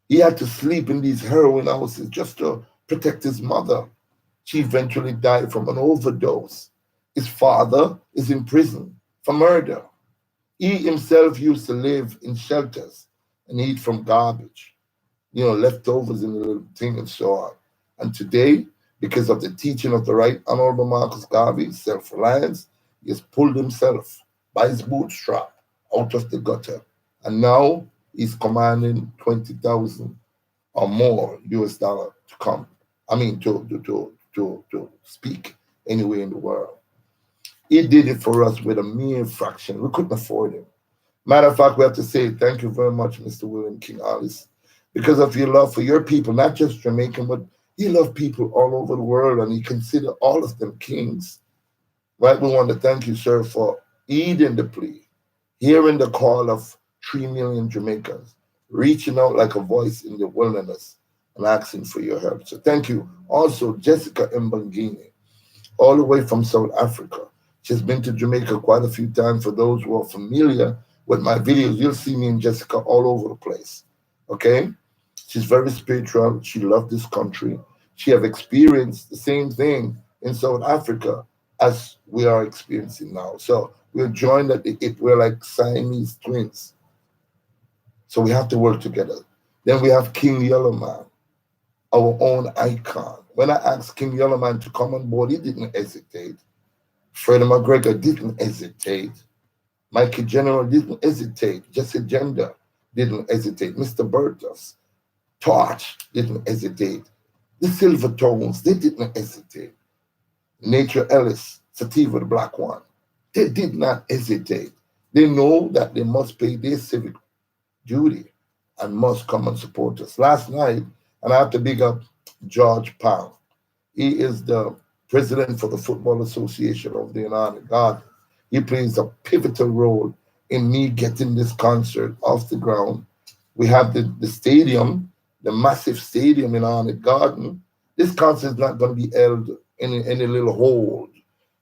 He had to sleep in these heroin houses just to protect his mother. She eventually died from an overdose. His father is in prison for murder. He himself used to live in shelters and eat from garbage, leftovers in the little thing and so on. And today, because of the teaching of the Right Honorable Marcus Garvey, self-reliance, he has pulled himself by his bootstrap out of the gutter. And now he's commanding 20,000 or more US dollar to come. I mean, to speak anywhere in the world. He did it for us with a mere fraction. We couldn't afford him. Matter of fact, we have to say thank you very much, Mr. William King Alice, because of your love for your people, not just Jamaican, but you love people all over the world, and you consider all of them kings. Right? We want to thank you, sir, for heeding the plea, hearing the call of 3 million Jamaicans, reaching out like a voice in the wilderness and asking for your help. So thank you. Also, Jessica Mbangini, all the way from South Africa. She's been to Jamaica quite a few times. For those who are familiar with my videos, you'll see me and Jessica all over the place. Okay? She's very spiritual. She loved this country. She have experienced the same thing in South Africa as we are experiencing now. So we're joined at the hip. We're like Siamese twins. So we have to work together. Then we have King Yellowman, our own icon. When I asked King Yellowman to come on board, he didn't hesitate. Freddie McGregor didn't hesitate. Mikey General didn't hesitate. Jesse Gender didn't hesitate. Mr. Burgess, Torch didn't hesitate. The Silver Tones, they didn't hesitate. Nature Ellis, Sativa the Black One, they did not hesitate. They know that they must pay their civic duty and must come and support us. Last night, and I have to big up George Pound. He is the president for the Football Association of the United God. He plays a pivotal role in me getting this concert off the ground. We have the stadium, the massive stadium in Arnett Garden. This concert is not going to be held in any little hole.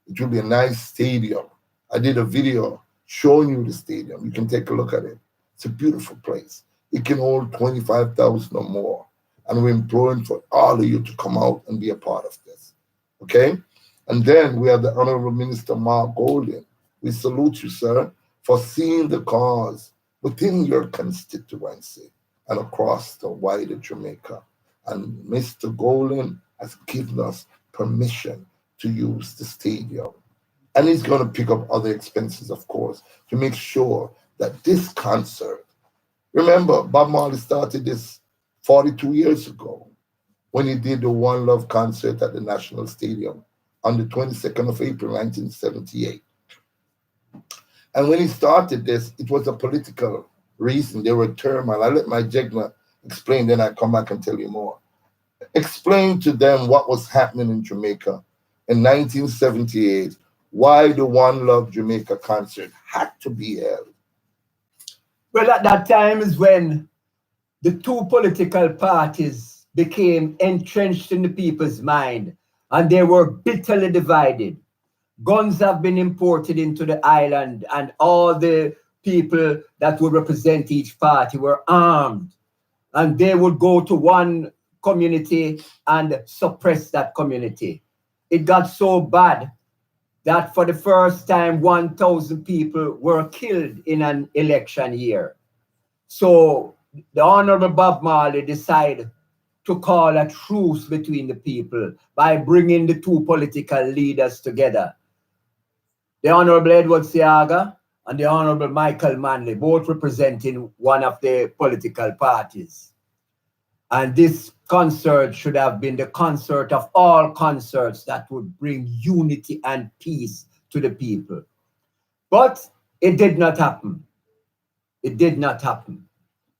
It will be a nice stadium. I did a video showing you the stadium. You can take a look at it. It's a beautiful place. It can hold 25,000 or more. And we're imploring for all of you to come out and be a part of this. Okay? And then we have the Honorable Minister Mark Golden. We salute you, sir, for seeing the cause within your constituency and across the wider Jamaica. And Mr. Golden has given us permission to use the stadium. And he's going to pick up other expenses, of course, to make sure that this concert, remember, Bob Marley started this 42 years ago when he did the One Love concert at the National Stadium on the 22nd of April, 1978. And when he started this, it was a political reason. There were turmoil. I let my Jegna explain, then I come back and tell you more. Explain to them what was happening in Jamaica in 1978 why the One Love Jamaica concert had to be held. Well, at that time is when the two political parties became entrenched in the people's mind and they were bitterly divided. Guns have been imported into the island and all the people that would represent each party were armed and they would go to one community and suppress that community. It got so bad that for the first time 1,000 people were killed in an election year. So the Honorable Bob Marley decided to call a truce between the people by bringing the two political leaders together. The Honorable Edward Seaga and the Honorable Michael Manley, both representing one of the political parties. And this concert should have been the concert of all concerts that would bring unity and peace to the people. But it did not happen. It did not happen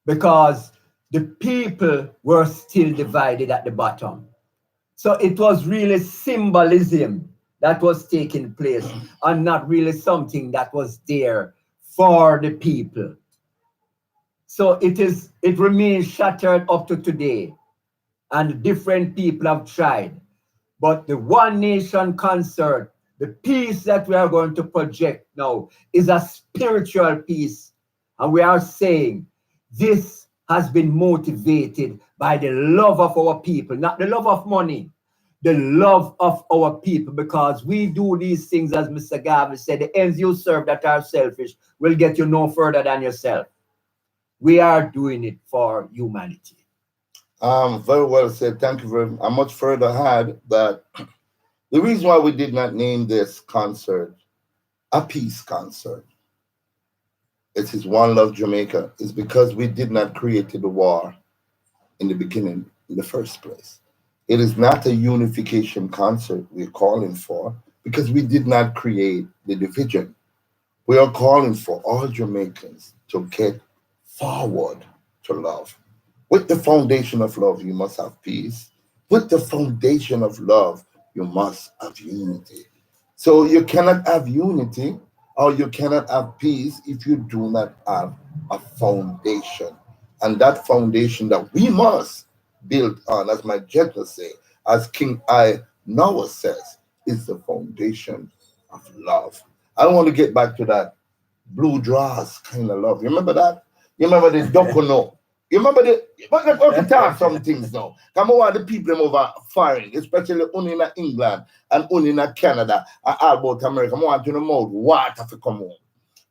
because the people were still divided at the bottom. So it was really symbolism that was taking place and not really something that was there for the people. So it remains shattered up to today, and different people have tried. But the One Nation concert, the peace that we are going to project now is a spiritual peace. And we are saying this has been motivated by the love of our people, not the love of money, the love of our people, because we do these things, as Mr. Garvey said, the ends you serve that are selfish will get you no further than yourself. We are doing it for humanity. Very well said. Thank you very much. I much further add that the reason why we did not name this concert a peace concert, it is One Love Jamaica, is because we did not create the war in the beginning in the first place. It is not a unification concert we're calling for because we did not create the division. We are calling for all Jamaicans to get forward to love. With the foundation of love, you must have peace. With the foundation of love, you must have unity. So you cannot have unity or you cannot have peace if you do not have a foundation. And that foundation that we must build on, as my gentleman say, as King I Noah says, is the foundation of love. I want to get back to that blue draws kind of love. You remember that? You remember the Dokono? You remember the, but let's go to talk some things now. Come on, the people them over foreign, especially only in England and only in Canada and all about America. I want to know more water to come on.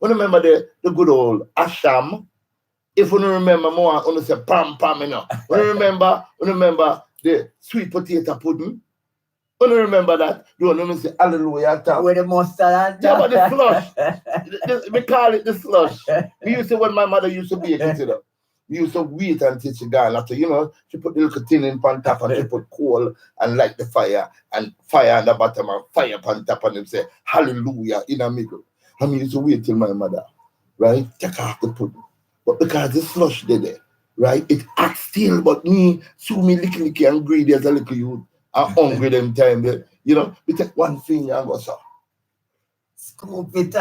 You remember the good old Asham? If you remember more, I want to say pam pam, you know. You remember the sweet potato pudding? You remember that? You want to say hallelujah. With the mustard and yeah, but the slush. We call it the slush. We used to, when my mother used to bake it, you know. We used to wait until she gone. After, you know, she put the little tin in on top and she put coal and light the fire and fire on the bottom and fire on top and them say hallelujah in the middle. And we used to wait till my mother, right, take off the pudding. But because the slush did it, right, it acts still, but me, so me licky and greedy as a little youth. I'm hungry them time there. You know, we take one finger and go, so. Scoop it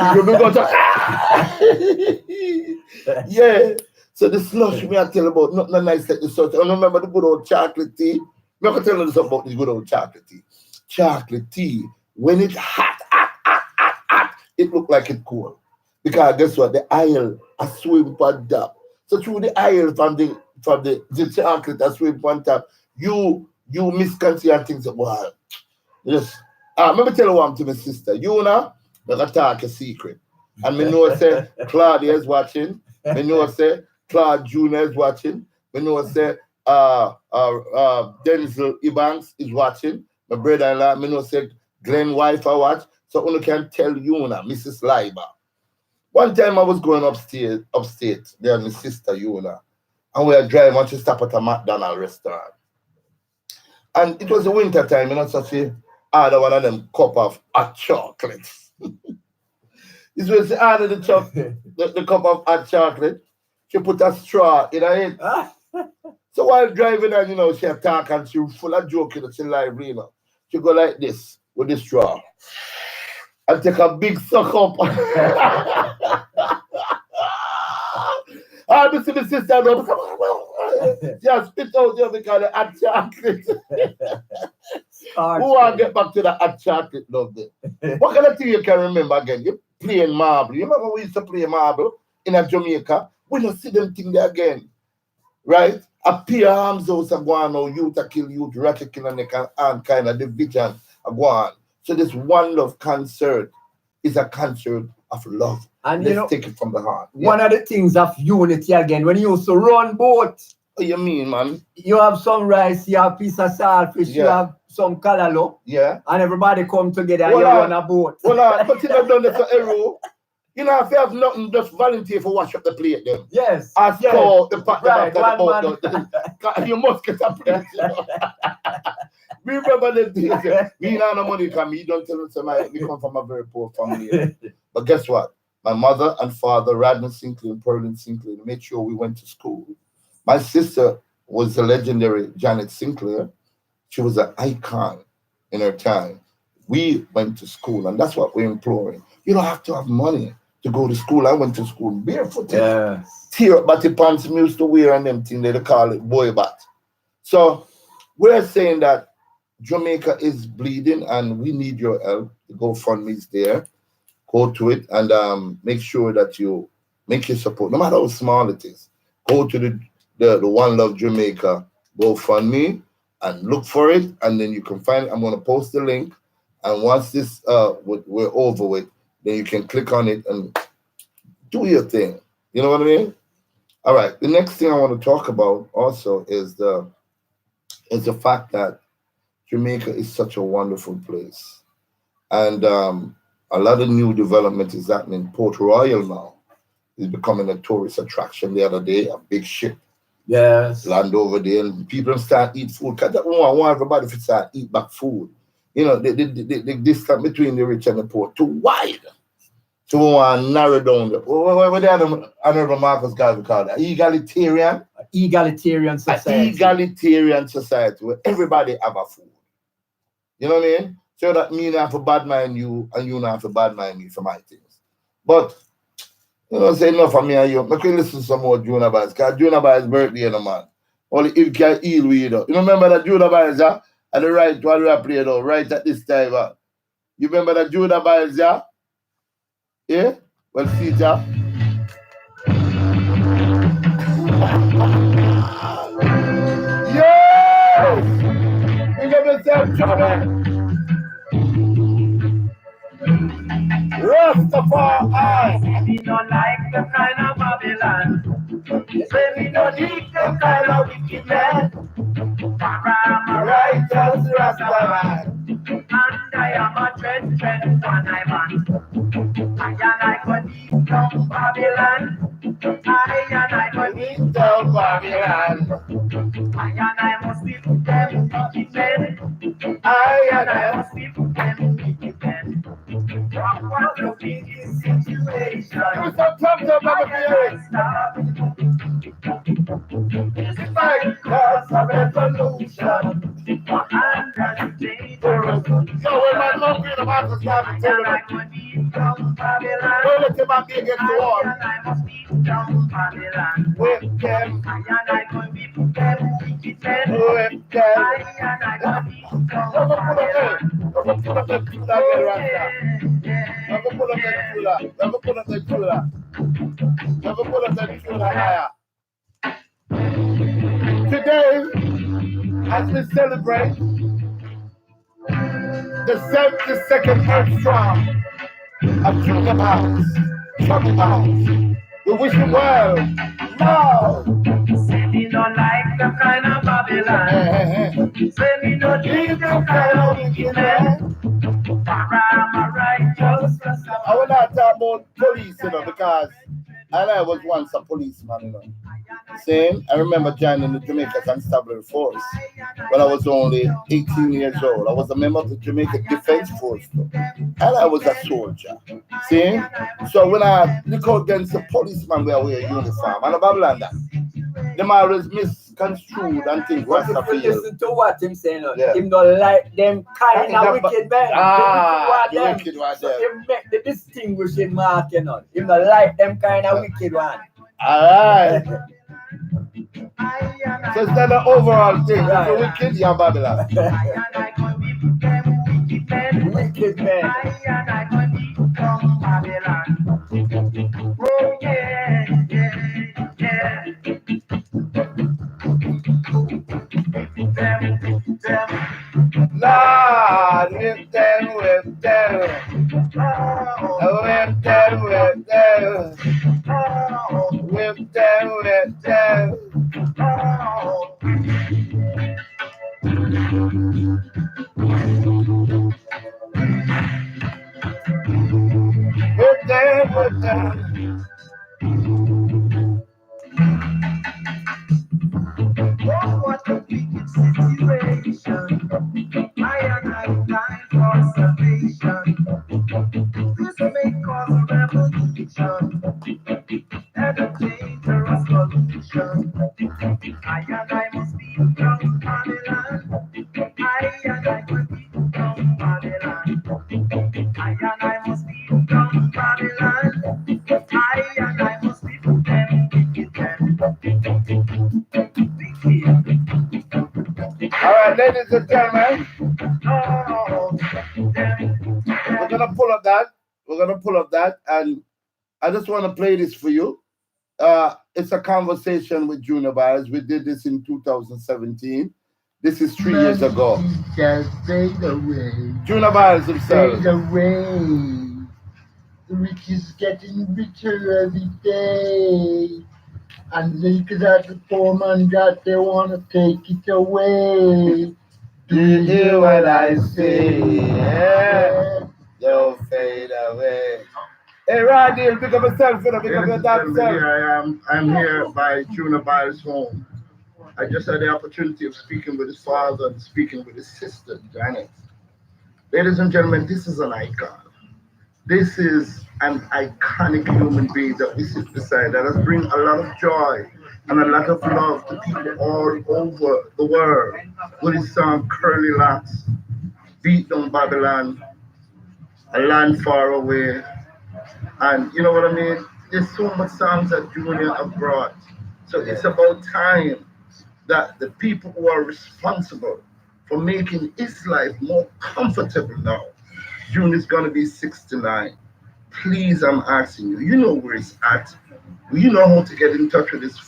yeah. So the slush me I tell about nothing nice like the slush. I remember the good old chocolate tea. Me I can tell you something about this good old chocolate tea. Chocolate tea, when it's hot, it look like it's cold. Because guess what? The aisle a swim on top. So through the aisle from the chocolate a swim on top, you misconstrue and things about yes. Let me tell you one to my sister. You know, I can talk a secret. And me know say Claudia is watching. Me know say Claude Jr. is watching. Me know say Denzel Ebanks is watching. My brother-in-law, me know say Glenn wife I watch. So I can tell you now, Mrs. Liba. One time I was going upstate, there my sister Yuna, and we were driving and she stopped at a McDonald's restaurant. And it was the winter time, you know, so she ordered one of them cup of hot chocolate. This was she ordered the cup of hot chocolate. She put a straw in her head. So while driving and, you know, she attack and she full of joke, you know, she lively, you know. She go like this with the straw. and take a big suck up. I see the sister just spit out there because the hot chocolate. Who want to get back to the hot chocolate, love them? What kind of thing you can remember again? You playing marble. You remember we used to play marble in a Jamaica? We don't see them thing there again. Right? A pair arms house are going on, youth a kill youth, rat a kill and they can kind of division are going on. So this One Love concert is a concert of love. And let's take it from the heart. One of the things of unity again, when you used to run boat. What you mean, man? You have some rice, you have a piece of saltfish, you have some callaloo. Yeah. And everybody come together and you run a boat. Well, but you have done this for Ero. You know, if you have nothing, just volunteer for wash up the plate then. Yes. Ask for the pot right, the boat. You must get a plate. We remember the days. We don't have no money because me don't tell us we come from a very poor family. But guess what? My mother and father, Radman Sinclair and Pearlin Sinclair, made sure we went to school. My sister was the legendary Janet Sinclair. She was an icon in her time. We went to school, and that's what we're imploring. You don't have to have money to go to school. I went to school barefoot. Yes. Tear up batty pants we used to wear and them thing, they call it boy bat. So we're saying that Jamaica is bleeding and we need your help. The GoFundMe is there. Go to it and make sure that you make your support, no matter how small it is. Go to the One Love Jamaica GoFundMe and look for it, and then you can find it. I'm going to post the link, and once this we're over with, then you can click on it and do your thing. You know what I mean? All right. The next thing I want to talk about also is the fact that Jamaica is such a wonderful place, and a lot of new development is happening. Port Royal now is becoming a tourist attraction. The other day, a big ship. Yes. Land over there, and people start eat food. Because I want everybody to start eat back food. You know, the distance between the rich and the poor too wide. So we want to narrow down what the Honorable Marcus Garvey called it? Egalitarian society. An egalitarian society where everybody have a food. You know what I mean? So that me not have to bad mind you and you not have to bad mind me for my things. But you know, say enough for me and you. I can listen to some more Jonah Byles, because Jonah Byles' birthday, you know, man. Only if can heal with you. You remember that Jonah Byles, yeah? At the right while we are playing, right at this time, you remember that Jonah Byles, yeah? Yeah? Well, see, yeah? Yes! You got yourself, Jonah. Rastafari. We don't like the kind of Babylon. Say we don't need the kind of wicked man. For I'm a righteous Rastafari. And I am a trend one I man. I go deep down Babylon. I go deep down Babylon. I must be put them wicked men. I must be put them wicked men. What a wicked situation. It's like cause of evolution. So when my love in the house is not to tell them, don't let them be against the wall. With them, with them. Never put up the cooler again, Rasta. Never put up the cooler. Never put up the cooler. Never put up the cooler higher. Today, as we celebrate the 72nd Earth Strong of Junior Byles, Chucky Byles, we wish you well. Now, say me don't like the kind of Babylon. Say me don't need the kind of wicked man. For I'm a righteous Rastafari. I will not talk about police, you know, because I was once a policeman, you know. Same. I remember joining the Jamaica Constabulary Force when I was only 18 years old. I was a member of the Jamaica Defense Force, too. And I was a soldier. See? So when I look out against the policeman, we wear a uniform and a Babylon that. them always misconstrued and think But if you Rastafari. listen to what him saying, Yeah. him not like them kind of wicked men. The wicked one So them. him make the distinguishing mark, you know. Him not like them kind of wicked one. Alright. So it's not an overall thing. If Right. you're wicked, you're Babylon. Wicked men. Lord, whip them, whip them. Whip them, whip them. Whip them, whip them. Whip them, whip them. Oh, what a wicked situation. I and I die for salvation. This may cause a revolution and a dangerous pollution. I and I must be from Babylon. I and I must be from Babylon. I and I must be from Babylon. I and I must be from them wicked men. All right, ladies and gentlemen, we're gonna pull up that. We're gonna pull up that, and I just want to play this for you. It's a conversation with Junior Byles. We did this in 2017. This is 3 years ago. Just fade away. Junior Byles himself. Fade away. The rich is getting richer every day. And look at that, the poor man got, they want to take it away. Do you hear what I say? Yeah. Don't fade away. Hey, Rodney, pick up yourself, pick up your damn self. Here I am. I'm here by Junior Byles' home. I just had the opportunity of speaking with his father and speaking with his sister, Janet. Ladies and gentlemen, this is an icon. This is an iconic human being that we sit beside that has bring a lot of joy and a lot of love to people all over the world. With his song Curly Locks, Beat Down Babylon, A Land Far Away, and you know what I mean? There's so much songs that Junior have brought. So it's about time that the people who are responsible for making his life more comfortable now. Junior's gonna be 69. Please, I'm asking you, you know where he's at. You know how to get in touch with his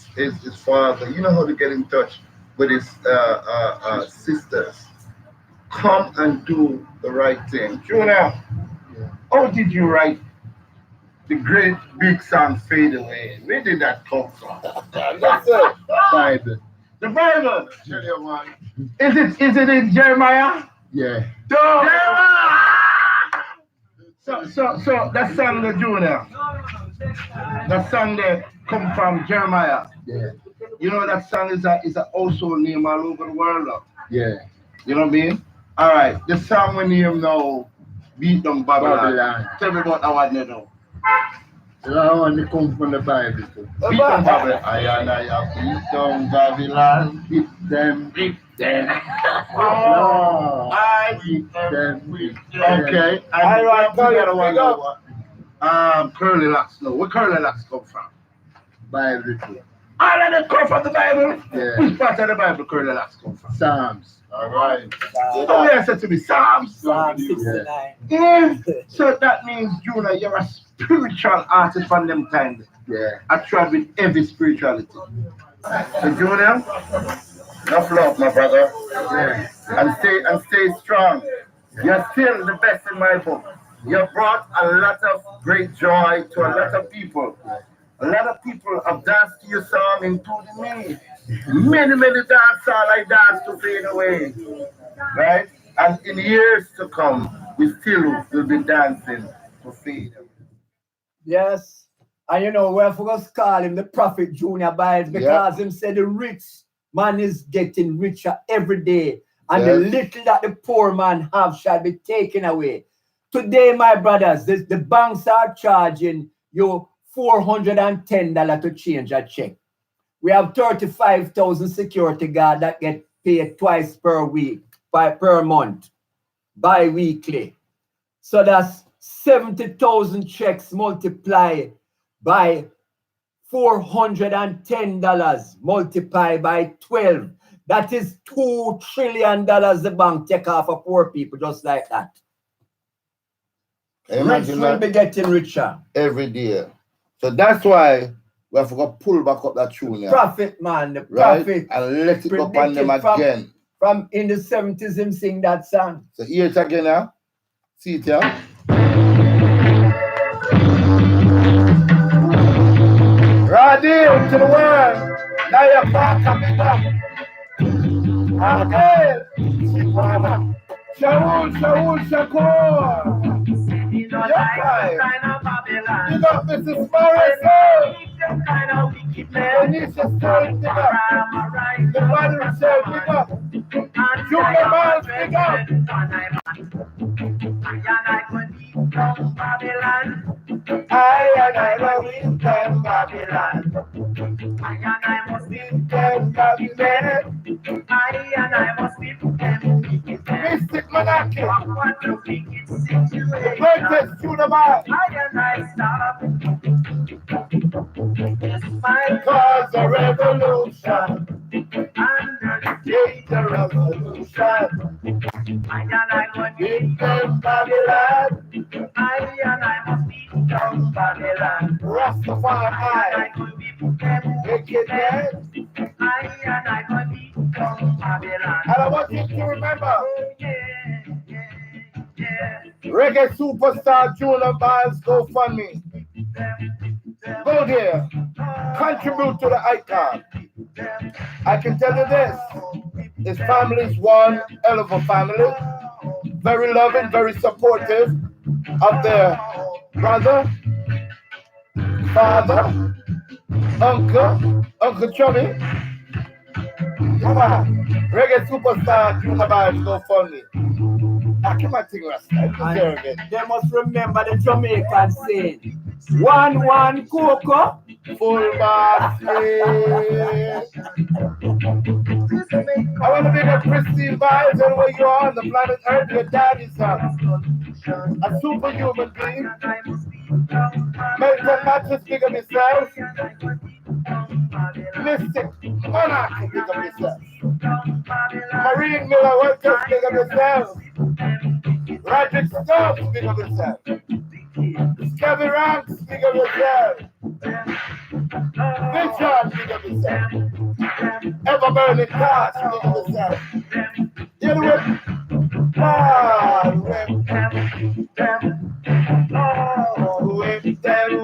father. You know how to get in touch with his sisters. Come and do the right thing. Junior, how did you write the great big song Fade Away? Where did that come from? That's it. Bible. The Bible. Tell you what. Is it in Jeremiah? Yeah. So that song the Junior. That song there come from Jeremiah. Yeah. You know that song is a household name all over the world. Yeah. You know what I mean? Alright, the song we name now, Beat Down Babylon. Babylon. Tell me about that one you know. That one they come from the Bible too. Beat Down Babylon. I have beat down Babylon, beat them. Oh, I beat them. okay. I want to tell you one now. Curly Locks. No, where Curly Locks come from? Bible too. All of them come from the Bible. Yeah. Which part of the Bible Curly Locks come from? Psalms. All right. Oh, yeah, said to me, Psalms. Psalm 69. Yeah. So that means, Junior, you're a spiritual artist from them times. Yeah. I tried with every spirituality. So, Junior, enough love, my brother. Yeah. And stay strong. You're still the best in my book. You brought a lot of great joy to a lot of people. A lot of people have danced to your song, including me. Many dancers I dance to Fade Away. Right? And in years to come, we still will be dancing to Fade Away. Yes. And you know, we're supposed to call him the Prophet Junior Byles because him said the rich man is getting richer every day. And the little that the poor man have shall be taken away. Today, my brothers, the banks are charging you $410 to change a check. We have 35,000 security guard that get paid twice per week, per month, bi-weekly. So that's 70,000 checks multiplied by $410 multiplied by 12. That is $2 trillion the bank take off of poor people just like that. Rich will be getting richer every day. So that's why we have to pull back up that tune. Profit, man, the right? profit. And let it up on them again. From in the 70s, him sing that song. So hear it again now. See it here. Radim to the world. Now you're back coming up. Okay. Shaul, Shakur. You're right. You got Mrs. Morrison. Tanisha Stern, big up. The brother said, big up. Junior Byles, big up. I love you, Babylon. I must be Babylon. I must be Mystic Monarchy. The greatest Junior Byles. My cause a revolution. Under the revolution. I must be Babylon. I must be Babylon. Rastafari. Wickedness. I must be Babylon. And I want you to remember. Reggae superstar Junior Byles GoFundMe. Go there. Contribute to the icon. I can tell you this. His family is one hell of a family. Very loving, very supportive of their brother, father, Uncle Chummy. Come on. Reggae superstar Junior Byles GoFundMe. I can't think Rasta. They must remember the Jamaican saying, one cocoa, full basket. I want to be a Christine Byles and where you are on the planet Earth, your daddy's son. A superhuman being. Mental matches, big of yourself. Mystic Monarchy, big of yourself. Marine Miller, Workers, big of yourself. Roger Stokes, big of yourself. Kevin Ranks, big of yourself. Richard, big of yourself. Ever burning cars, big of yourself. You know what? Whip them.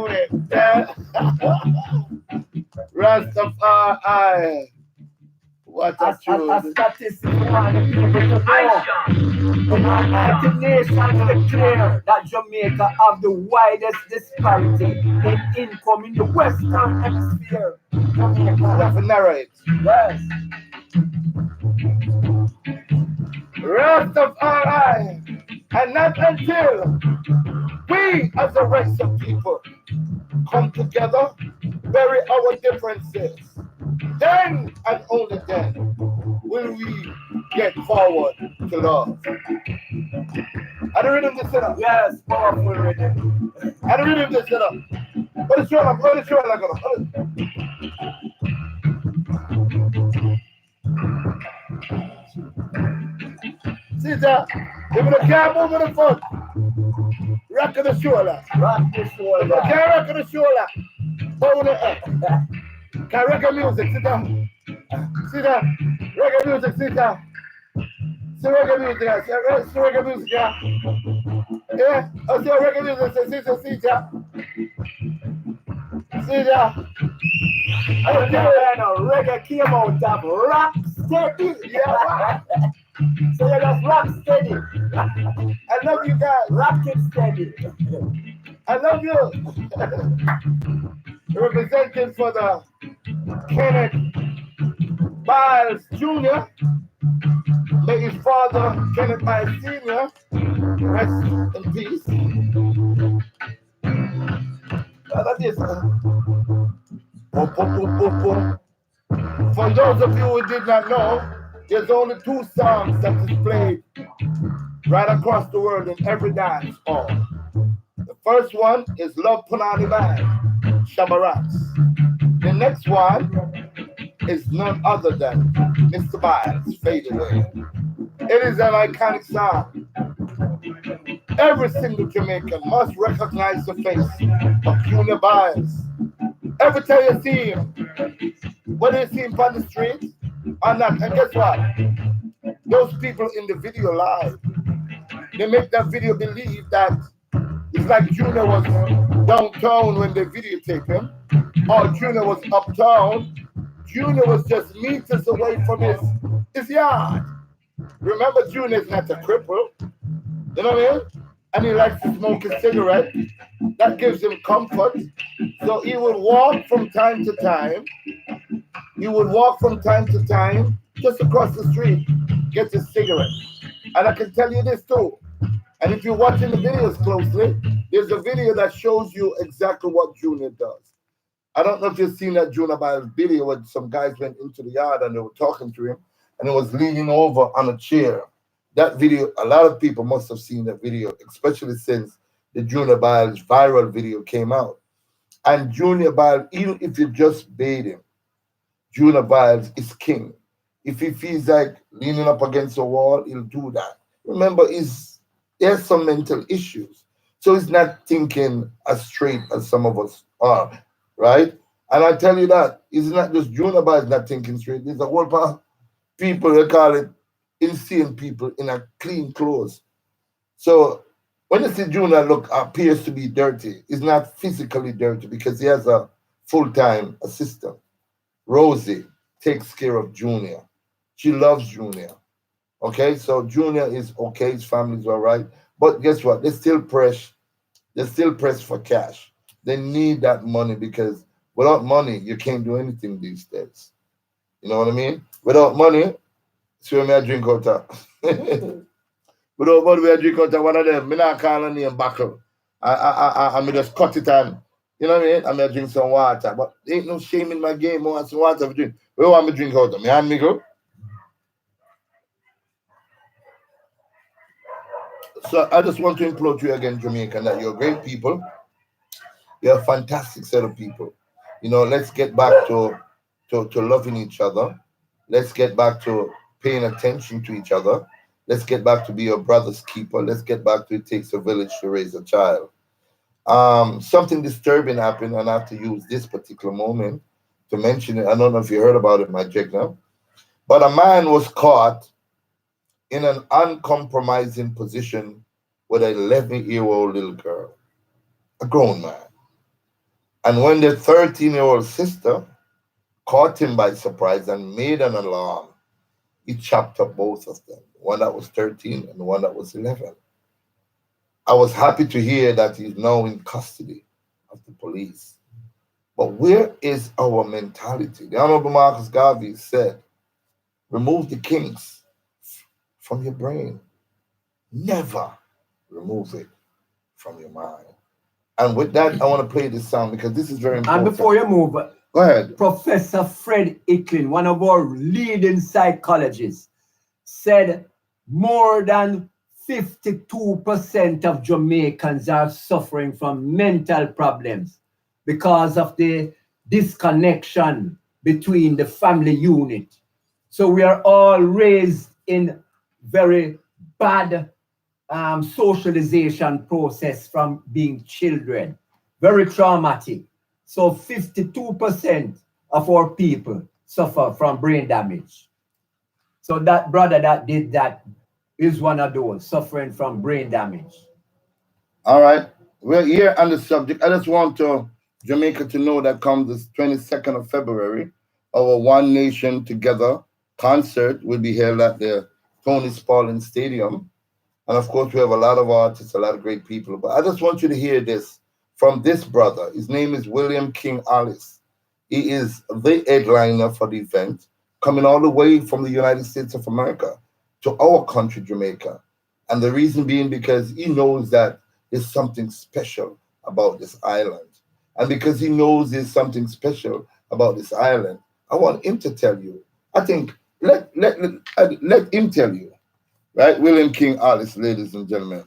Rastafari. What a tune. A statistic for the people to know. The United Nations declare that Jamaica have the widest disparity in income in the Western Hemisphere. Jamaica. Narrate. Yes. Rastafari. And not until we as a race of people come together, bury our differences, then and only then will we get forward to love. And the rhythm just set up. Yes, powerful rhythm. And the rhythm just set up. What is showing up? What is showing up? See that? If you can't move in the front, rock the shoulder. Rock the shoulder. If you can't rock the shoulder, hold it up. Can reggae music, sit down. Sit down. Reggae music, sit down. See reggae music, see reggae music, yeah. Yeah, I see reggae music, sit down. Sit down. Reggae came out of rock steady. Yeah. So you just rock steady. I love you guys. Rock it steady. I love you. Representing for the Kenneth Byles Jr. May his father, Kenneth Byles Sr., rest in peace. Look at this. Boom, boom, boom, boom, boom. For those of you who did not know, there's only 2 songs that is played right across the world in every dance hall. The first one is Love Punani Band, Shabba Ranks. The next one is none other than Mr. Byles, Fade Away. It is an iconic song. Every single Jamaican must recognize the face of Junior Byles. Every time you see him, whether you see him on the street or not, and guess what? Those people in the video live, they make that video believe that it's like Junior was downtown when they videotaped him, or Junior was uptown. Junior was just meters away from his yard. Remember, Junior's not a cripple, you know what I mean? And he likes to smoke a cigarette. That gives him comfort. So he would walk from time to time. He would walk from time to time just across the street, get a cigarette. And I can tell you this too. And if you're watching the videos closely, there's a video that shows you exactly what Junior does. I don't know if you've seen that Junior Byles video where some guys went into the yard and they were talking to him and he was leaning over on a chair. That video, a lot of people must have seen that video, especially since the Junior Byles viral video came out. And Junior Byles, even if you just bait him, Junior Byles is king. If he feels like leaning up against a wall, he'll do that. Remember, he has some mental issues. So he's not thinking as straight as some of us are, right? And I tell you that, it's not just Junior Byles not thinking straight. There's a whole part of people, they call it insane people in a clean clothes. So when you see Junior appears to be dirty, he's not physically dirty because he has a full-time assistant. Rosie takes care of Junior. She loves Junior. Okay, so Junior is okay, his family's all right. But guess what? They're still pressed for cash. They need that money because without money, you can't do anything these days. You know what I mean? Without money, so me I drink out of. Without money, I drink out of one of them. Me not call a name buckle. I just cut it and, you know what I mean? I'm going to drink some water. But there ain't no shame in my game. I want some water to drink. Where want me to drink out of? Me and me go. So I just want to implore you again, Jamaica, that you're great people. You're a fantastic set of people. You know, let's get back to loving each other. Let's get back to paying attention to each other. Let's get back to be your brother's keeper. Let's get back to it takes a village to raise a child. Something disturbing happened, and I have to use this particular moment to mention it. I don't know if you heard about it, my Jegna. But a man was caught in an uncompromising position with an 11-year-old little girl, a grown man. And when the 13-year-old sister caught him by surprise and made an alarm, he chopped up both of them, one that was 13 and the one that was 11. I was happy to hear that he's now in custody of the police. But where is our mentality? The Honorable Marcus Garvey said, remove the kinks from your brain. Never remove it from your mind. And with that, I want to play this song because this is very important. And before you move, go ahead. Professor Fred Icklin, one of our leading psychologists, said more than 52% of Jamaicans are suffering from mental problems because of the disconnection between the family unit. So we are all raised in very bad socialization process from being children, very traumatic. So 52% of our people suffer from brain damage. So that brother that did that is one of those suffering from brain damage. All right. We're here on the subject. I just want Jamaica to know that comes the 22nd of February, our One Nation Together concert will be held at the Tony Spalding Stadium. And of course, we have a lot of artists, a lot of great people. But I just want you to hear this from this brother. His name is William King Alice. He is the headliner for the event, coming all the way from the United States of America to our country, Jamaica. And the reason being because he knows that there's something special about this island. And because he knows there's something special about this island, I want him to tell you. I think let him tell you, right? William King Alice, ladies and gentlemen.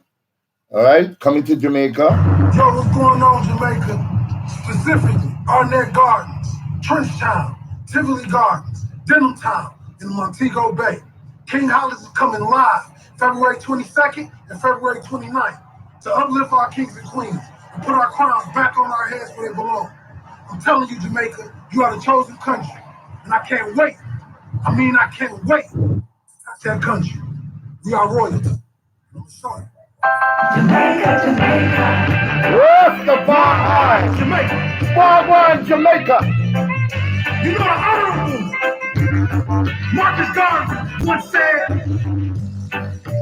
All right, coming to Jamaica. Yo, what's going on, Jamaica? Specifically, Arnett Gardens, Trenchtown, Tivoli Gardens, Denham Town, and Montego Bay. King Hollis is coming live February 22nd and February 29th to uplift our kings and queens and put our crowns back on our heads where they belong. I'm telling you, Jamaica, you are the chosen country, and I can't wait. I can't wait. That's that country. We are royalty. I'm sorry. Jamaica, Jamaica. Rastafari. Jamaica. Wagwan, Jamaica. You know the honorable Marcus Garvey once said,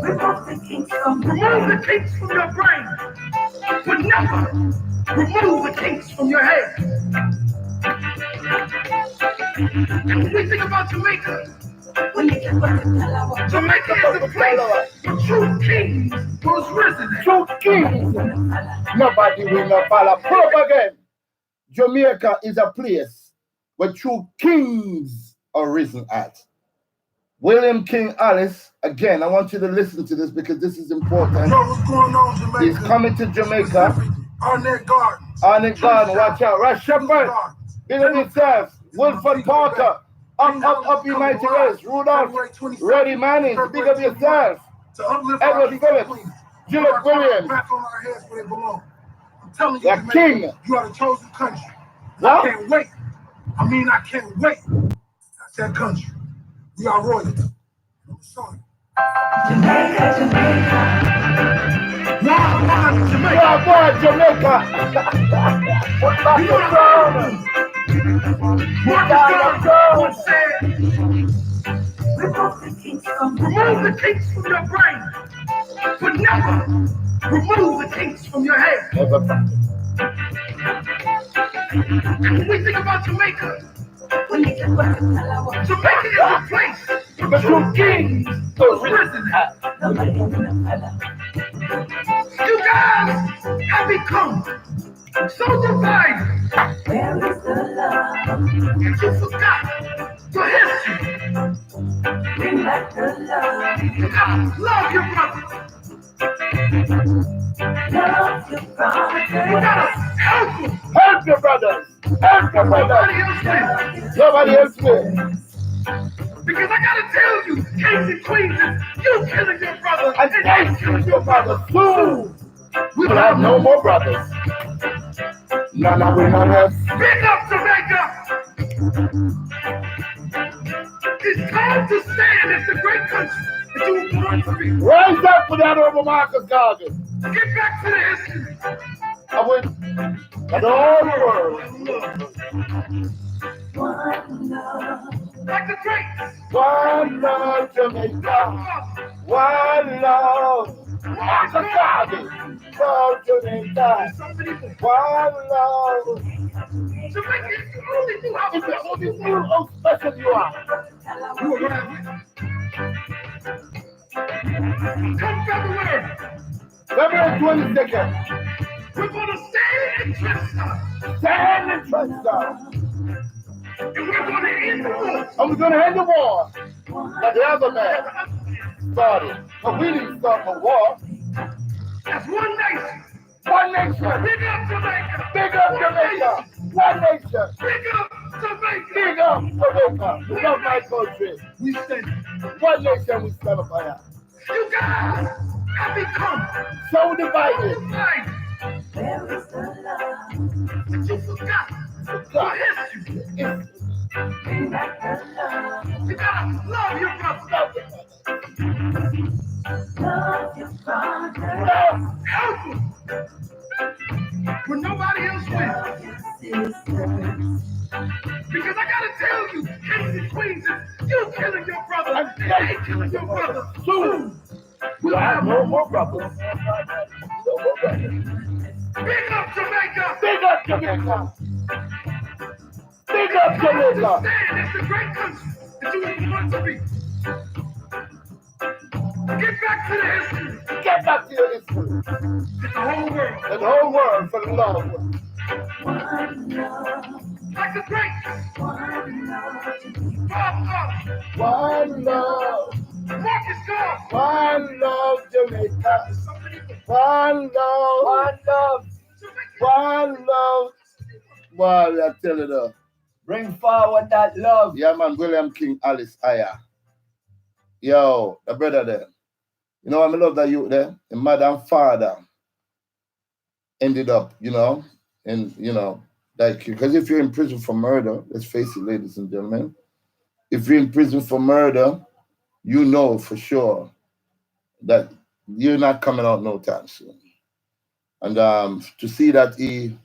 Remove the kinks from remove the kinks from your brain, but never remove the kinks from your head. And when we think about Jamaica, Jamaica is a place where true kings was risen. True kings. Nobody will not follow. Pull up again. Jamaica is a place where true kings are risen at. William King Alice, again, I want you to listen to this because this is important. Yo, what's going on, Jamaica? He's coming to Jamaica. Arnett Gardens. Arnett Gardens, watch out. Rush Shepherd, big up yourself. Wilford Parker, up United West. Rudolph, Reddy Mannings, big up yourself. Edward Phillips, Juliet Williams. Back on our heads where they belong. I'm telling you, The Jamaica, king. you are the chosen country. What? I can't wait. I can't wait. That's that country. We are royalty. I'm sorry. Jamaica, Jamaica. Wagwan, Jamaica. Wagwan, Jamaica. What about You the know throne? Marcus Garvey once said, Remove the kinks from remove the kinks from your brain, but never remove the kinks from your head. Never. And when we think about Jamaica, Jamaica is a place The where true kings was risen at. You guys have become so divided Where is the love? that you forgot your history. Bring back the love. You gotta love your brother. Love your You brother. gotta help them. Help your brothers. Help your brothers. Nobody else will. Nobody else will. Because I gotta tell you, kings and queens, you killing your brother And they killing your brothers. Soon we will will have no more brothers. None of we none else. Big up Jamaica! It's time to stand as the great country that you were born to be. Rise up for that over Marcus Garvey. Get back to the history. I went the whole world. One love. Like the greats. One love, Jamaica. One love. Marcus Garvey. Love Jamaica. One love. Jamaica is the only new house. It's the only new how special you are. You are right. Come February, February 22nd. we're gonna stand and trust us. Stand and trust us. And we're gonna end the war. And we're going to end the war that the other man started. But we didn't start the war. As one nation. One nation. Big up Jamaica. Big up Jamaica. One nation. Big up Jamaica. Big up Jamaica. We love my country. We stand. One nation we stand up for. You guys have become So divided. divided Where is the love? that you forgot your history. It's Bring back the love. You gotta love your brother. Love your brother. love. Help him when nobody else will. Love your sisters. Because I gotta tell you, kings and queens, you killing your brother and they killing your brother. Soon we'll have no more brothers. No more brothers. Big up Jamaica. Big up Jamaica. Big up Jamaica. Stand as the great country that you were born to be. Get back to the history. Get back to your history. That the whole world, And the whole world for the love. One love. like the greats, One One love. One love, Jamaica. One love. One love. One love. Well, I tell you though. Bring forward that love. Yeah, man, William King Alice Aya. Yo, the brother there. You know, I love that youth there. The mother and father ended up, and like, because if you're in prison for murder, let's face it, ladies and gentlemen, if you're in prison for murder, you know for sure that you're not coming out no time soon. And to see that he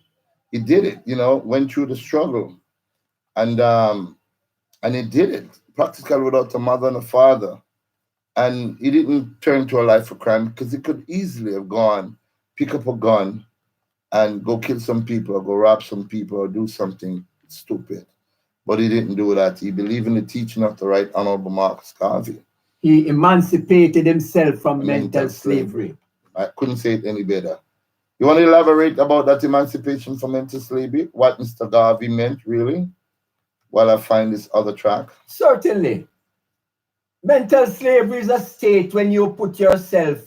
did it, went through the struggle, and he did it practically without a mother and a father. And he didn't turn to a life of crime because he could easily have gone, pick up a gun, and go kill some people or go rob some people or do something stupid. But he didn't do that. He believed in the teaching of the Right Honorable Marcus Garvey. He emancipated himself from mental slavery. I couldn't say it any better. You want to elaborate about that emancipation from mental slavery? What Mr. Garvey meant, really? While I find this other track. Certainly. Mental slavery is a state when you put yourself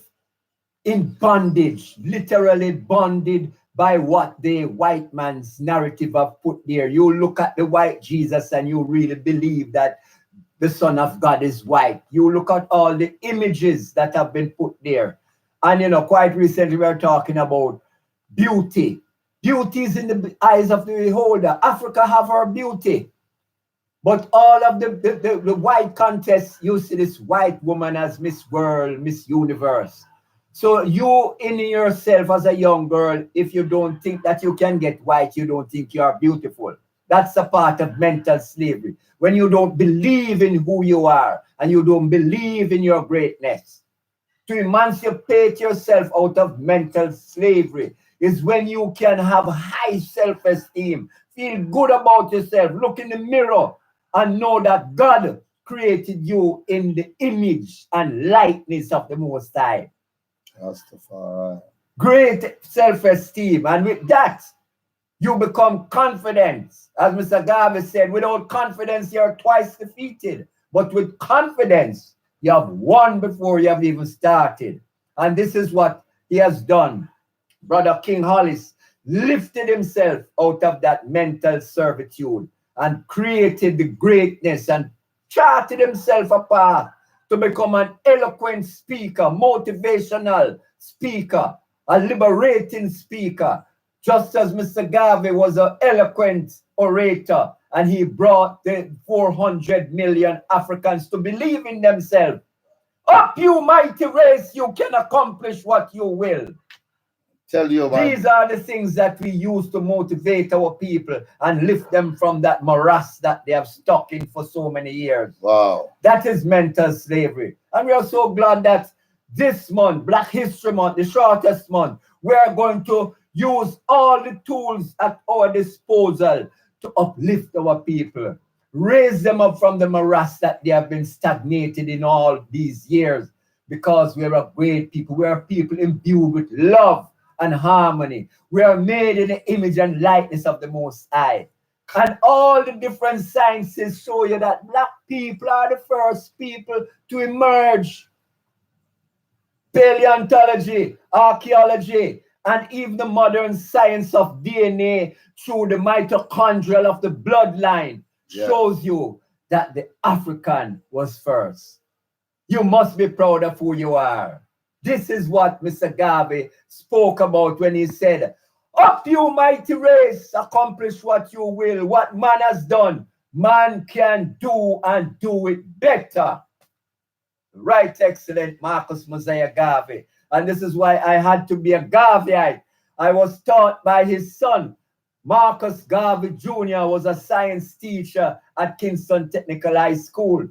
in bondage, literally bonded by what the white man's narrative have put there. You look at the white Jesus and you really believe that the Son of God is white. You look at all the images that have been put there. And quite recently we were talking about beauty. Beauty is in the eyes of the beholder. Africa have her beauty. But all of the white contests, you see this white woman as Miss World, Miss Universe. So you in yourself as a young girl, if you don't think that you can get white, you don't think you are beautiful. That's a part of mental slavery. When you don't believe in who you are and you don't believe in your greatness. To emancipate yourself out of mental slavery is when you can have high self-esteem, feel good about yourself, look in the mirror and know that God created you in the image and likeness of the Most High. Rastafari. Great self-esteem. And with that, you become confident. As Mr. Garvey said, without confidence, you're twice defeated. But with confidence, you have won before you have even started. And this is what he has done. Brother King Hollis lifted himself out of that mental servitude and created the greatness and charted himself a path to become an eloquent speaker, motivational speaker, a liberating speaker, just as Mr. Garvey was an eloquent orator, and he brought the 400 million Africans to believe in themselves. Up, you mighty race, you can accomplish what you will. Tell you, man. These are the things that we use to motivate our people and lift them from that morass that they have stuck in for so many years. Wow. That is mental slavery. And we are so glad that this month, Black History Month, the shortest month, we are going to use all the tools at our disposal to uplift our people, raise them up from the morass that they have been stagnated in all these years, because we are a great people. We are people imbued with love and harmony. We are made in the image and likeness of the Most High. And all the different sciences show you that Black people are the first people to emerge. Paleontology, archaeology, and even the modern science of DNA through the mitochondrial of the bloodline shows you that the African was first. You must be proud of who you are. This is what Mr. Garvey spoke about when he said, up you mighty race, accomplish what you will. What man has done, man can do and do it better. Right, excellent Marcus Mosiah Garvey. And this is why I had to be a Garveyite. I was taught by his son. Marcus Garvey Jr. was a science teacher at Kingston Technical High School.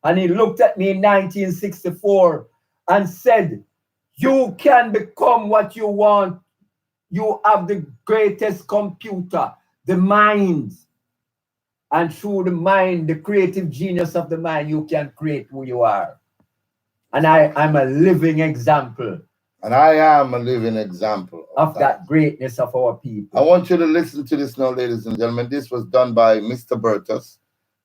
And he looked at me in 1964 and said, you can become what you want. You have the greatest computer, the mind. And through the mind, the creative genius of the mind, you can create who you are. And I'm a living example. And I am a living example of that greatness of our people. I want you to listen to this now, ladies and gentlemen. This was done by Mr. Burtus.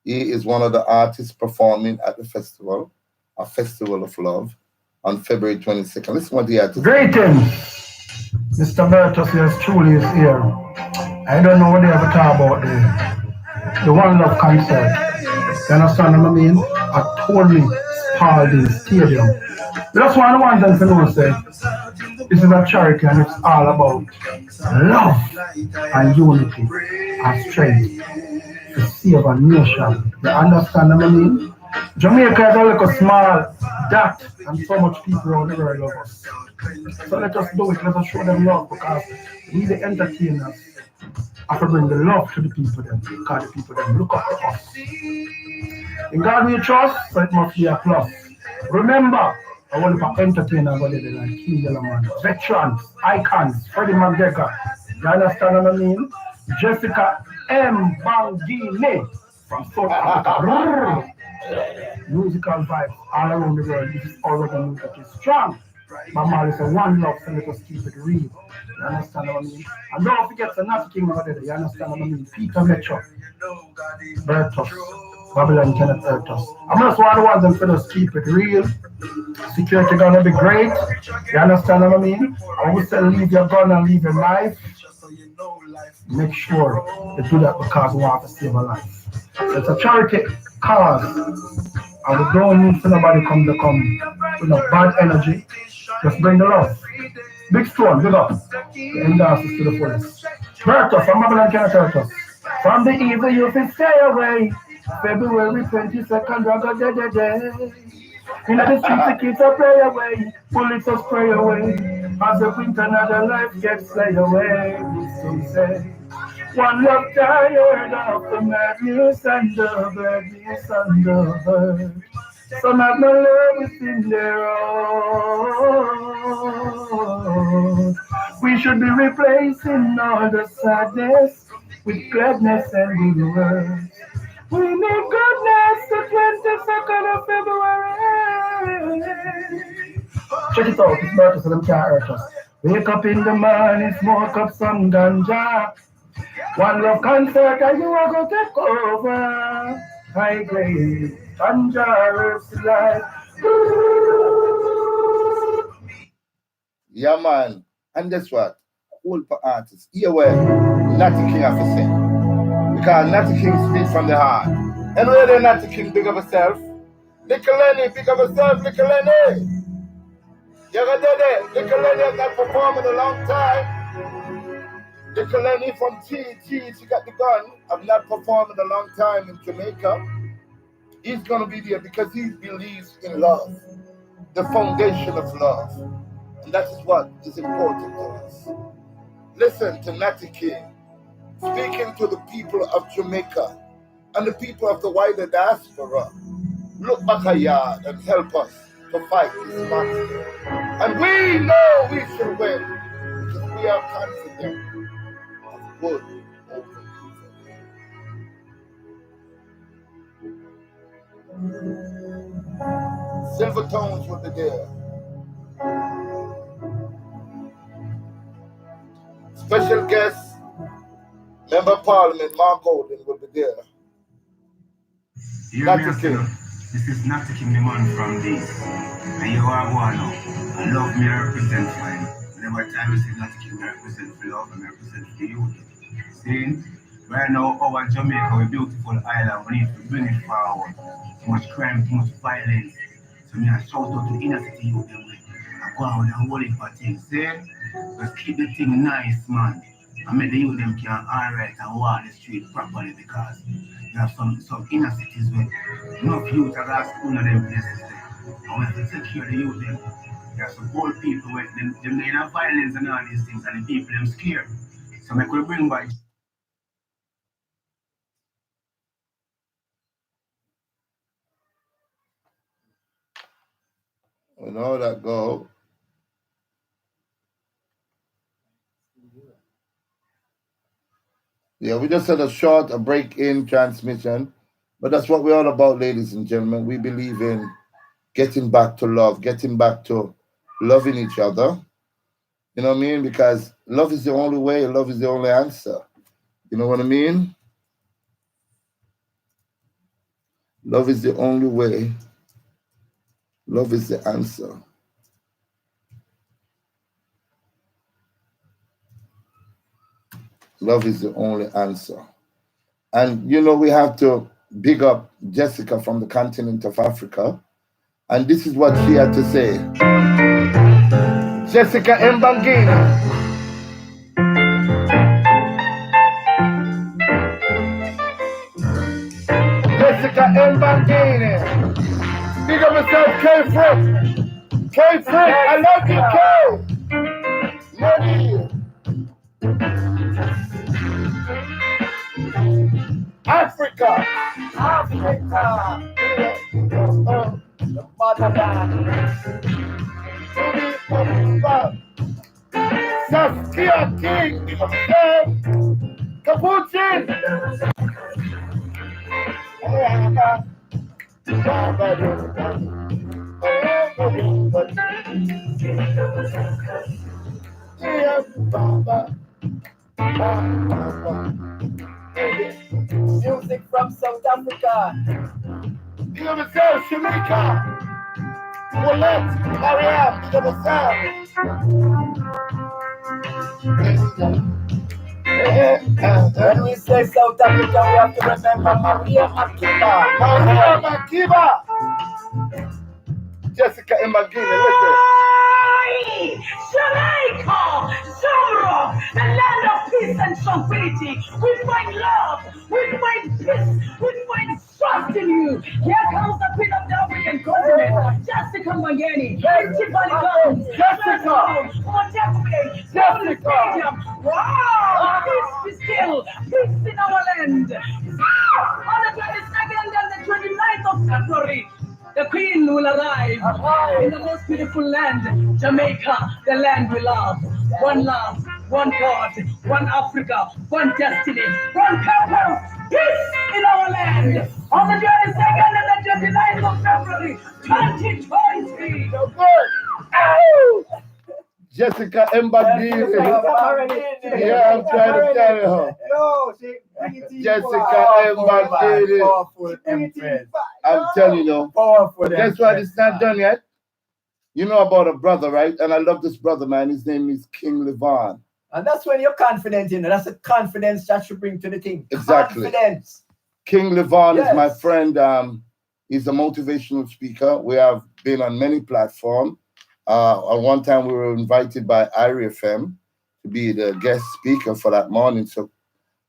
He is one of the artists performing at the festival, a festival of love, on February 22nd. Listen what the artist. Greetings, Mr. Bertus, yes, truly is here. I don't know what they ever talk about the One Love concert. You understand what I mean? At Tony Spalding Stadium. That's one of the ones that I know say this is a charity and it's all about love and unity and strength to save a nation. You understand what I mean? Jamaica is a little small dot and so much people around the world love us. So let us do it, let us show them love because we the entertainers have to bring the love to the people them because the people them look up to us. In God we trust, so it must be a plus. Remember, I want to entertain everybody like King Yellowman, veterans, icons, Freddie McGregor. You understand what I mean? Jessica M. Bangini from South Africa. Musical vibes all around the world. This is already music is strong. My mom is a one love, so let us keep it real. You understand what I mean? And don't forget the Nat King over there. You understand what I mean? Peter Metro, Bertus, Babylon cannot hurt us. I'm just one of the ones that for us keep it real. Security gonna be great. You understand what I mean? I would say leave your gun and leave your knife. Make sure you do that because we want to save a life. It's a charity cause. And we don't need for nobody come with no bad energy. Just bring the love. Big Stone, big up. The endorses to the fullest. Bertus, from Babylon cannot hurt us. From the evil you can stay away. February 22nd, day. In the streets, the kids are play away. Bullets are spray away. As the winter, another life gets play away. We still say, one love tired of the madness and the badness and the hurt. Some have no love within their own. We should be replacing all the sadness with gladness and good words. We need goodness the 22nd of February. Check it out, it's better so them can't hurt us. Wake up in the morning, smoke up some ganja. One love concert and you are going to take over. High grade, dangerous life. Yeah, man. And guess what? All for artists. Here where Natty King have to sing. Because Natty King speaks from the heart. And where the Natty King big of herself? Little Lenny, big of herself, Little Lenny. You got that? Little Lenny has not performed in a long time. Little Lenny from TG, she got the gun. I've not performed in a long time in Jamaica. He's going to be there because he believes in love, the foundation of love. And that is what is important to us. Listen to Natty King speaking to the people of Jamaica and the people of the wider diaspora. Look back a yard and help us to fight this monster. And we know we shall win because we are confident of good over evil. Silver Tones will be there. Special guest, Member of Parliament Mark Golden will be there. Natty King. This is Natty King, the man from this. And you are one now. I love me, I represent mine. Whenever time you say Natty King, I represent for love and I represent for the youth. See, right now over Jamaica, a beautiful island, we need to bring it forward. Too much crime, too much violence. So me I shout out to the inner city youth them way. I go out and hold it for things. See? Let's keep the thing nice, man. I make the youth them can alright and walk the street properly because you have some inner cities where enough youth are at school and them places there. And we have to take care of the youth them. There are some old people where them in violence and all these things and the people them scared. So make we bring back. We know that go. Yeah, we just had a break-in transmission. But that's what we're all about, ladies and gentlemen. We believe in getting back to love, getting back to loving each other. You know what I mean? Because love is the only way, love is the only answer. You know what I mean? Love is the only way. Love is the answer. Love is the only answer. And you know, we have to big up Jessica from the continent of Africa. And this is what she had to say. Jessica Mbangini. Jessica Mbangini. Big up yourself, K-Frick. K-Frick, I love you, K. Love you. Africa. Africa. The motherland. Saskia King. Capuchin. Music from South Africa. Big up yourself, Jamaica. Willette, Mariam, big up yourself. When we say South Africa, we have to remember Maria Makiba. Maria Makiba. Jessica Mbangini, listen. Jamaica, Zambia, the land of peace and tranquility. We find love, we find peace, we find trust in you. Here comes the queen of the African continent, Jessica Mbangini. Jessica. Wow, peace be still, peace in our land. On the 22nd and the 29th of February, the Queen will arrive in the most beautiful land, Jamaica, the land we love. One love, one God, one Africa, one destiny, one purpose. Peace in our land. On the 22nd and the 29th of February, 2020. Jessica Mbangini. Yeah, I'm trying to tell her. Jessica Mbangini. Powerful empress. I'm telling you. Powerful. That's why it's not done yet. You know about a brother, right? And I love this brother, man. His name is King Levon. And that's when you're confident, you know. That's the confidence that you bring to the thing. Exactly. Confidence. King Levon is my friend. He's a motivational speaker. We have been on many platforms. At one time, we were invited by IRI FM to be the guest speaker for that morning. So,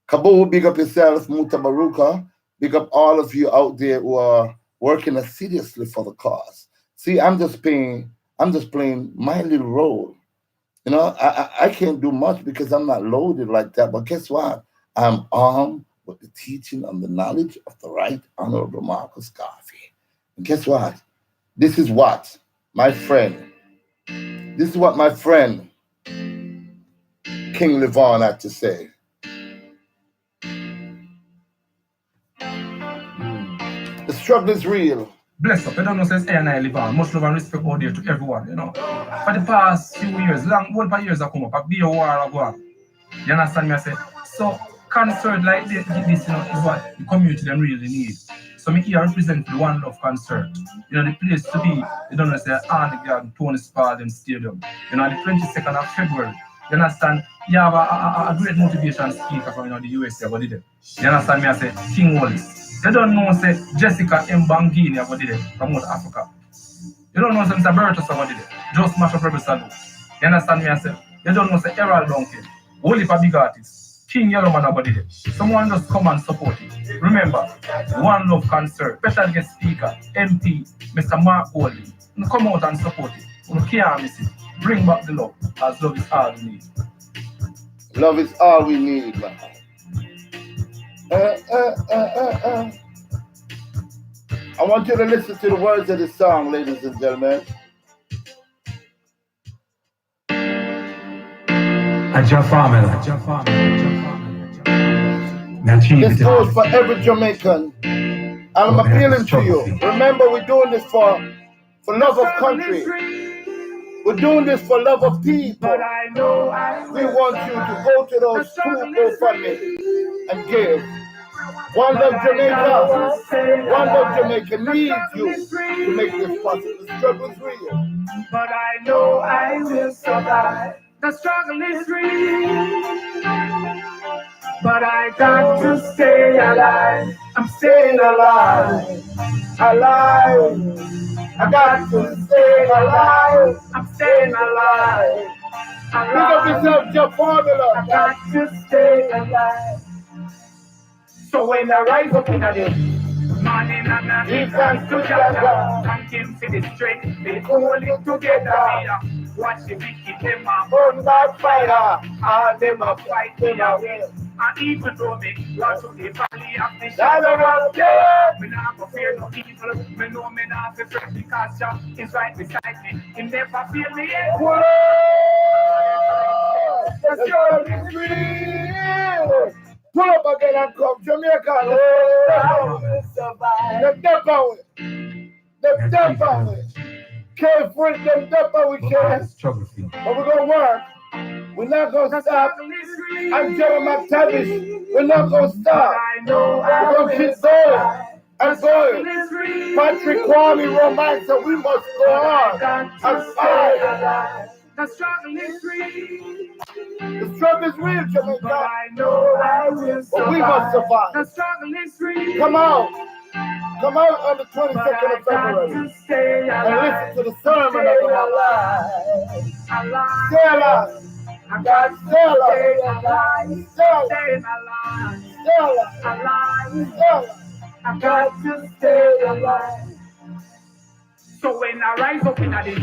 Kabu, big up yourself, Mutabaruka. Big up all of you out there who are working assiduously for the cause. See, I'm just playing my little role. You know, I can't do much because I'm not loaded like that. But guess what? I'm armed with the teaching and the knowledge of the Right Honorable Marcus Garvey. And guess what? This is what my friend King Levon had to say. The struggle is real. Bless up, I don't know since and I live on. Much love and respect out there to everyone, you know. For the past few years, one per years I come up, a be a war I go on. You understand me? I say, so concert like this, you know, is what the community them really need. So me here represent the One Love concert. You know, the place to be, you don't know, say Arnigan, Tony Spalding Stadium. You know, the 22nd of February. You understand? You have a great motivation speaker from the USA about it. You understand me? I say King Wallace. You don't know say Jessica Mbangini about it from North Africa. You don't know say Mr. Bertus about it. Just Mash Up Rebel Salute. You understand me? I say you don't know say Errol Donkey. Holy for big artists. King Yellowman about it. Someone just come and support it. Remember, One Love concert, special guest speaker, MP, Mr. Mark Holy. Come out and support it. You can't miss it. Bring back the love, as love is all we need. Love is all we need, man. I want you to listen to the words of the song, ladies and gentlemen. This goes for every Jamaican. And I'm appealing to you. Remember, we're doing this for love of country. We're doing this for love of people. We want you to go to those two GoFundMe and give. One Love Jamaica. One Love Jamaica needs you to make this possible. The struggle's real. But I know I will survive. The struggle is real. But I got to stay alive. I'm staying alive. Alive. I got to stay alive. I'm staying alive. Pick up yourself, your formula. I got to stay alive. So when I rise up in a day, morning and night, Give thanks to Jah. thank him for the strength, they hold it together. Watch the wicked, them a Burn that fire. all them a fight me away. And even though me go to the valley of the shadow of death, me not go fear no evil. Me know me not be afraid because Jah is right beside me. He never feel me yet. The struggle is real. Pull up again and come, Jamaica. Them depth away. Them depth away. Can't free them depth away, can't. But we're gonna work. We're not gonna stop. I'm Jeremy McTavish. We're not gonna stop. We're gonna keep going and going. Patrick Kwame Romance, we must go on and fight. The struggle is real. The struggle is real, Jamaica. But I know I will survive. But we must survive. The struggle is real. Come out. Come out on the 22nd of February and listen to the sermon of the Lord. Stay alive. I got to Stay alive. alive. Stay alive. Stay alive. Stay alive. Alive. Stay alive. I got to stay alive. So when I rise up in a day,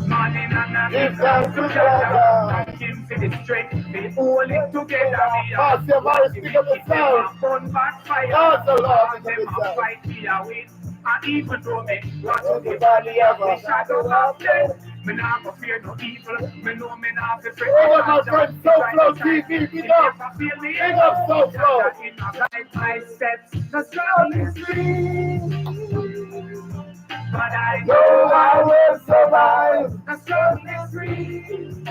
morning and night, Give thanks to Jah. thank him for the strength, they hold it together. Pass your voice, pick up the sound. Burn back fire. Pass the Lord, and pick them up the a sound. fight me away. And even though me go to the valley of the shadow of death, me not go fear no evil. Me know me not be afraid. Big up my friend, So Flow TV, big up. Big up So Flow. My steps, the struggle is real. But I know No, I will survive. the struggle is real.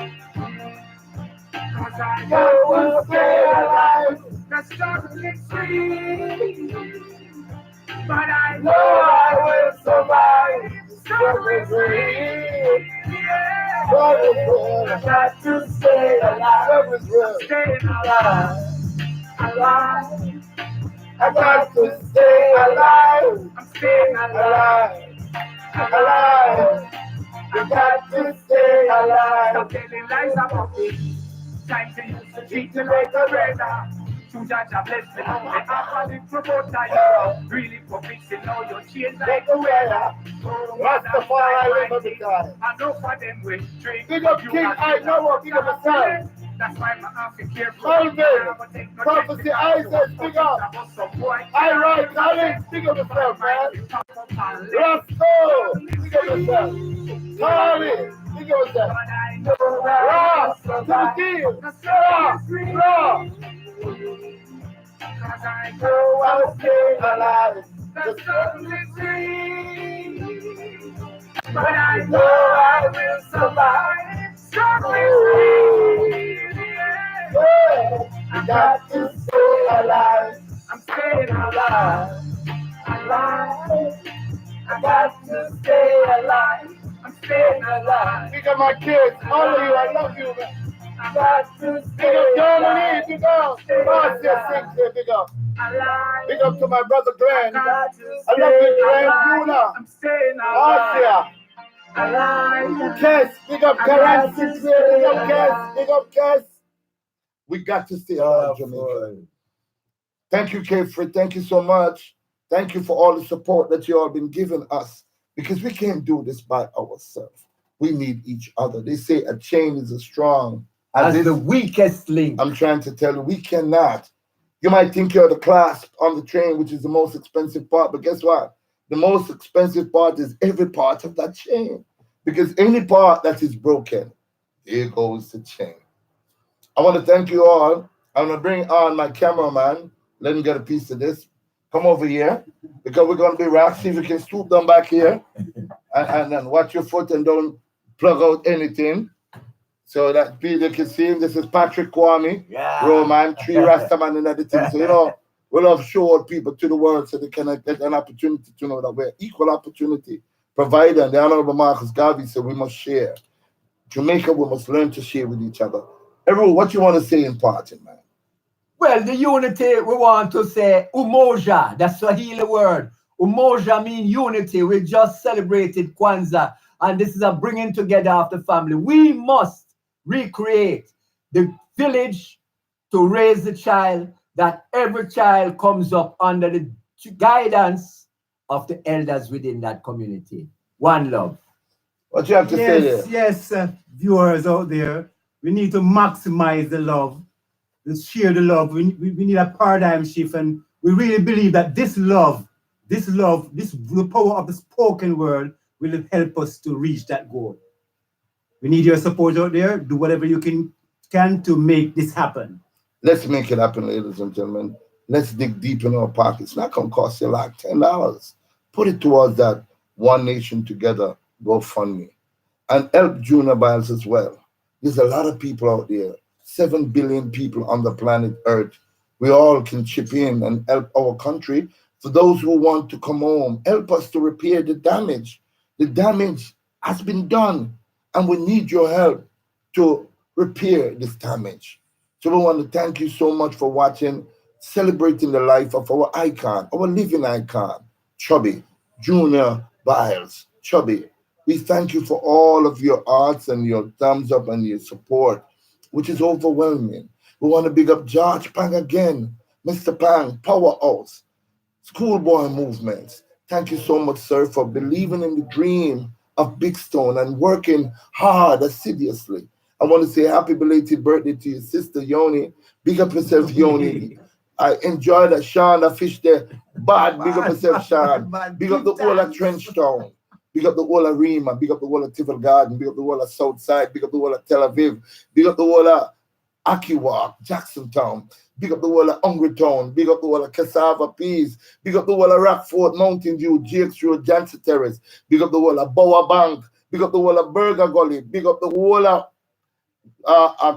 Cause I I will stay alive. the struggle is real. But I No, I will survive. the struggle is real. Yeah. Struggle is real. I got to stay alive. Struggle is real. Staying alive. Alive. I got to stay alive. I'm staying alive. Alive. I got to stay alive. Stop telling lies about me. Time to use to treat me like a brother. To judge a blessing, now they have a little promoter. Really for fixing now your change like a weather. Rastafari live every time. I know for them with drink. Big up King, I know what, big up yourself. That's why I'm have to careful. Calvin, Prophecy Isaac, big up. I write Collins, big up yourself, man. Roscoe, big up yourself. Carly, big up yourself. Raw, Timothy, Raw. Cause I No, I'll stay alive. the struggle is real. But I No, I will survive. struggle is real. Yeah. I got to stay alive. I'm staying alive. Alive. I got to stay alive. I'm staying alive. Big up my kids, all of you, I love you, man. I got to Big stay up alive. Dominique, big up. Marcia Sings here, big up. Alive. Big up to my brother Glenn. Got to I love you, Glenn, alive. Yuna, I'm staying alive. Marcia, Alive. Kes, big up Karen Sings here, big up Kes, big up Kes. We got to stay alive, Jamaica. Thank you, K-Fred. Thank you so much. Thank you for all the support that you all been giving us, because we can't do this by ourselves. We need each other. They say a chain is as strong As its the weakest link. I'm trying to tell you, we cannot. You might think you're the clasp on the train, which is the most expensive part, but guess what? The most expensive part is every part of that chain. Because any part that is broken, there goes the chain. I want to thank you all. I'm going to bring on my cameraman. Let him get a piece of this. Come over here, because we're going to be rough. See if you can swoop down back here. And then watch your foot and don't plug out anything. So that people can see him. This is Patrick Kwame, Yeah. Roman, Tree Rastaman and everything. So, you know, We love show people to the world so they can get an opportunity to know that we're equal opportunity provider. And the Honorable Marcus Garvey said we must share. Jamaica, we must learn to share with each other. Everyone, what you want to say in parting, man? Well, the unity, we want to say umoja. That's Swahili word. Umoja means unity. We just celebrated Kwanzaa, and this is a bringing together of the family. We must recreate the village to raise the child, that every child comes up under the guidance of the elders within that community. One love. What you have to say there? Yes, viewers out there, we need to maximize the love, let's share the love. We need a paradigm shift, and we really believe that this love, the power of the spoken word will help us to reach that goal. We need your support out there. Do whatever you can to make this happen. Let's make it happen, ladies and gentlemen. Let's dig deep in our pockets. It's not going to cost you like $10. Put it towards that One Nation Together GoFundMe. And help Junior Byles as well. There's a lot of people out there, 7 billion people on the planet Earth. We all can chip in and help our country. For those who want to come home, help us to repair the damage. The damage has been done, and we need your help to repair this damage. So we want to thank you so much for watching, celebrating the life of our icon, our living icon, Chubby, Junior Byles, Chubby. We thank you for all of your arts and your thumbs up and your support, which is overwhelming. We want to big up George Pang again, Mr. Pang, Powerhouse, Schoolboy Movements. Thank you so much, sir, for believing in the dream of Big Stone and working hard, assiduously. I want to say happy belated birthday to your sister, Yoni. Big up yourself, Yoni. I enjoy that Sean, that fish there. Bad, big up yourself, Sean. Big up the whole of Trenchtown. Big up the whole of Rima. Big up the whole of Tivoli Garden. Big up the whole of Southside. Big up the whole of Tel Aviv. Big up the whole of Akiwak, Jacksontown. Big up the whole of Hungrytown. Big up the whole of Cassava Peas. Big up the whole of Rockford, Mountain View, Jakes Road, Jansen Terrace. Big up the whole of Bower Bank. Big up the whole of Burger Gully. Big up the whole of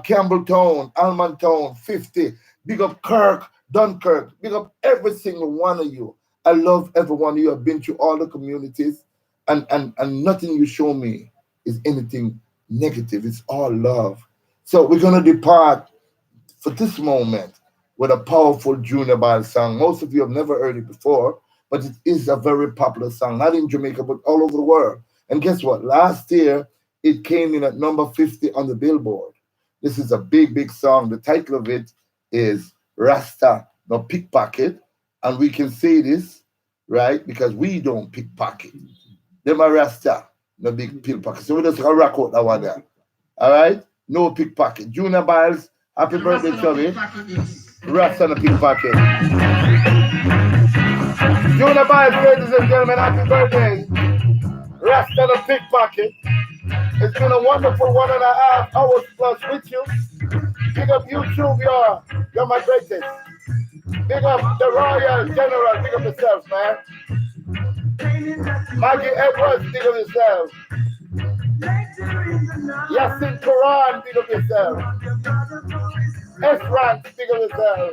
Campbelltown, Almontown, 50. Big up Kirk, Dunkirk. Big up every single one of you. I love every one of you. I've been to all the communities, and nothing you show me is anything negative. It's all love. So we're going to depart for this moment with a powerful Junior Byles song. Most of you have never heard it before, but it is a very popular song, not in Jamaica, but all over the world. And guess what? Last year, it came in at number 50 on the Billboard. This is a big, big song. The title of it is Rasta No Pickpocket. And we can say this, right? Because we don't pickpocket. Them are Rasta, no big pickpocket. So we just gonna rock out that one there. All right? No pickpocket. Junior Byles, happy birthday, Chubby. Rasta No Pickpocket. Junior Byles, ladies and gentlemen, happy birthday. Rasta No Pickpocket. It's been a wonderful 1.5 hours plus with you. Big up YouTube, you're my greatest. Big up the Royal General, big up yourself, man. Maggie Edwards, big up yourself. Yasin Quran, big up yourself. Esran, big up yourself.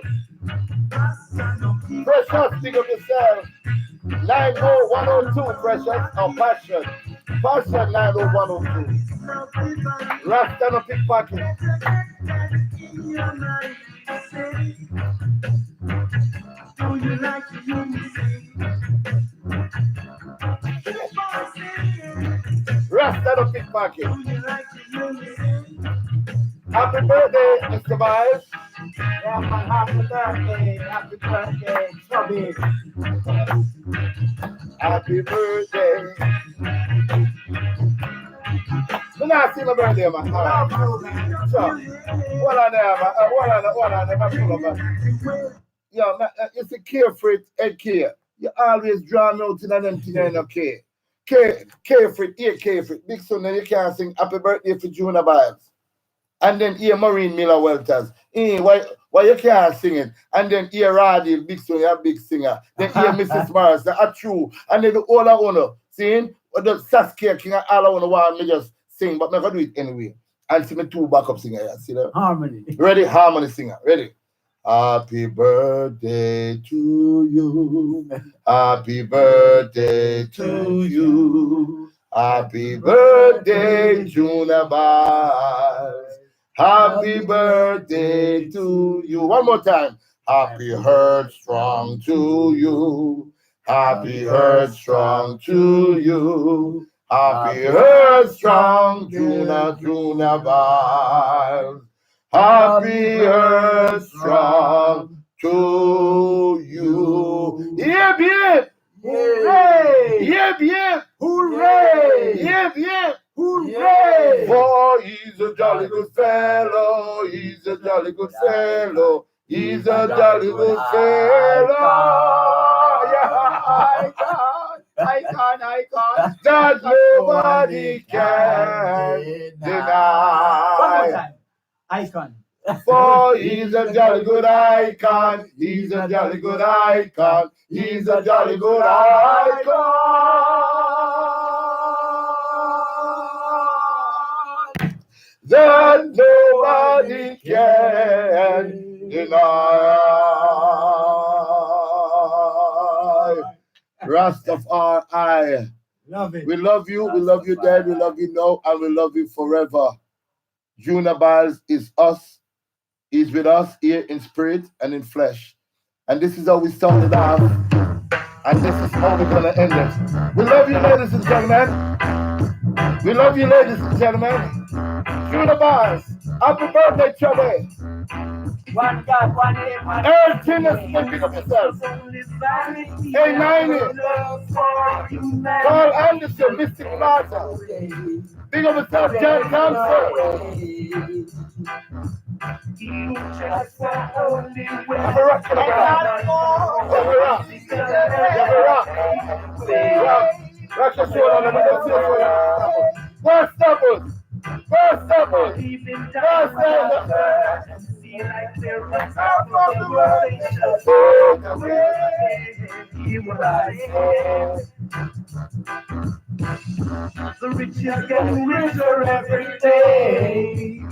Precious, big up yourself. 90102, Precious, or Passion. Passion 90102. Rasta No Pickpocket. Do you like to hear me sing? Rasta No Pickpocket. Do you like to hear me sing? Happy birthday, Mr. Byles. Yeah, man, happy birthday, Chubby. Happy birthday. We're not seeing my birthday, man. All right. So, what on there, man? What on there, man? Yo, man, it's a carefree, head care. You always draw me out in them thing and okay. Carefree, carefree. Big son, then you can't sing happy birthday for Junior Byles. And then here Maureen Miller Welters. Why you can't sing it? And then here Radil, big son, you're a big singer. Then here Mrs. Morris, the true. And then the all I wanna sing, the Saskia King, all I wanna want me just sing, but I'm gonna do it anyway. And see me 2 backup singer, see that? Harmony. Ready? Harmony singer. Ready? Happy birthday to you. Happy birthday to you. Happy birthday, Juna Byles. Happy birthday to you. One more time. Happy Heart Strong to you. Happy Heart Strong to you. Happy Heart Strong, Juna Byles. Happy Earth Strong to you. Yep, yep. Hooray! Yep, yep. Hooray! Yep, yep. Hooray! For he's a jolly good fellow. He's a jolly good fellow. He's a jolly good fellow. Yeah, icon. That nobody can deny. One more time. Icon. For he's a jolly good icon. He's a jolly good icon. He's a jolly good icon. That nobody can deny. Rastafari. Love it. We love you, Dad, we love you now, and we love you forever. Juna Byles is us. He's with us here in spirit and in flesh. And this is how we started off. And this is how we're going to end it. We love you, ladies and gentlemen. We love you, ladies and gentlemen. Juna Byles, happy birthday, Chubby. One God, one aim, one Earl Tinners, pick up yourself. Hey, 90. Carl Anderson, Mystic Plaza. Big up yourself, John Thompson. Have a rock for the ground. Have a rock. Rock your shoulder on the middle of your First double. The rich are getting richer every day.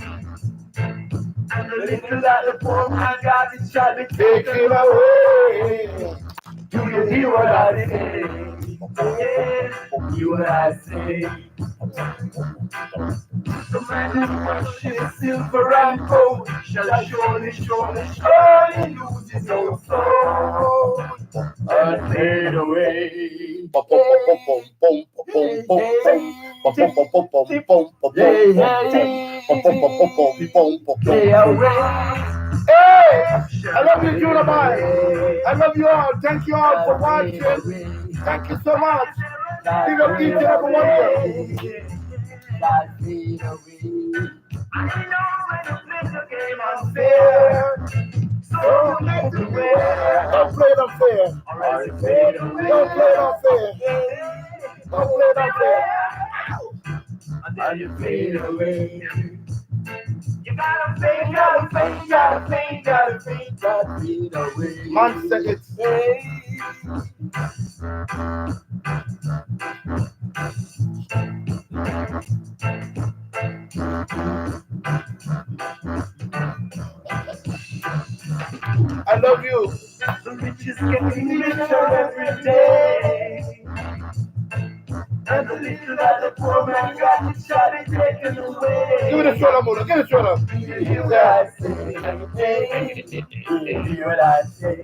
And the little that the poor man got is shall be taken away. Do you hear what I say? Yes, you what I say. The man who worships silver and gold shall surely lose his own soul and fade away. Hey, I love you, Juna Byles. I love you all. Thank you all for watching. Thank you so much. Big up each and every one of you. I know when you play the game unfair, so let the way. Don't play it unfair. Alright, fade away. Don't play it unfair. Don't play it unfair. And then you fade away. You gotta fade away. Man said it. I love you. The rich is getting richer every day. And the little that the poor man got is shall be taken away. Give me the shoulder, Mona. Give me the shoulder. You hear what I say? You hear what I say?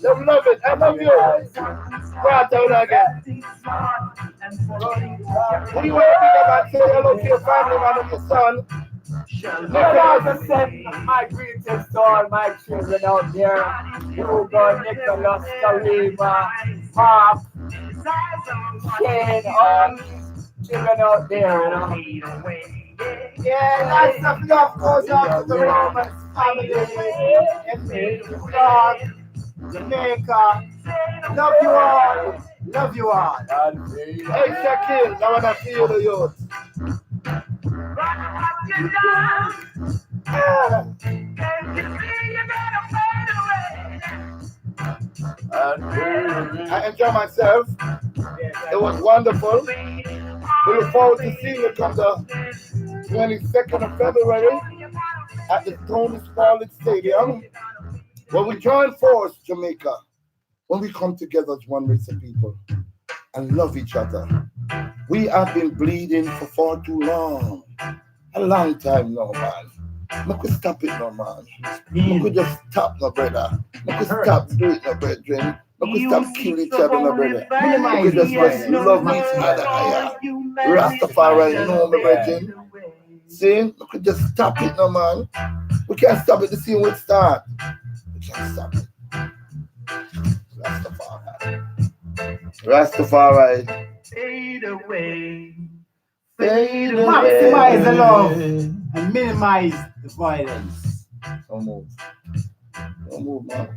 Them love it. I love you. Right out again. Who you want to be about? Say hello to your family, man, and your son. My greetings to all my children out there. Hugo, Nicholas, Karima, Mark, Shane, all these children out there, you know. Yeah, lots of love goes out to the Roman family in New York, Jamaica. Love you all. Love you all. Hey, Shaquille, I want to feel the youth. I enjoy myself. It was wonderful. We look forward to seeing you come the 22nd of February at the Tony Scarlett Stadium. When we join force, Jamaica, when we come together as one race of people and love each other, we have been bleeding for far too long. A long time now, man. Make we stop it now, man. Make we just stop, no brother. Make we stop do it, no brethren. Make we stop kill each other, no brother. Make we just love each other. Yeah. Rastafari, no, my brethren. See? Make we just stop it now, man. We can't stop it the same way it start. We can't stop it. Rastafari. Fade away. Fade away. Maximize the love and minimize the violence. Don't move. Don't move, man.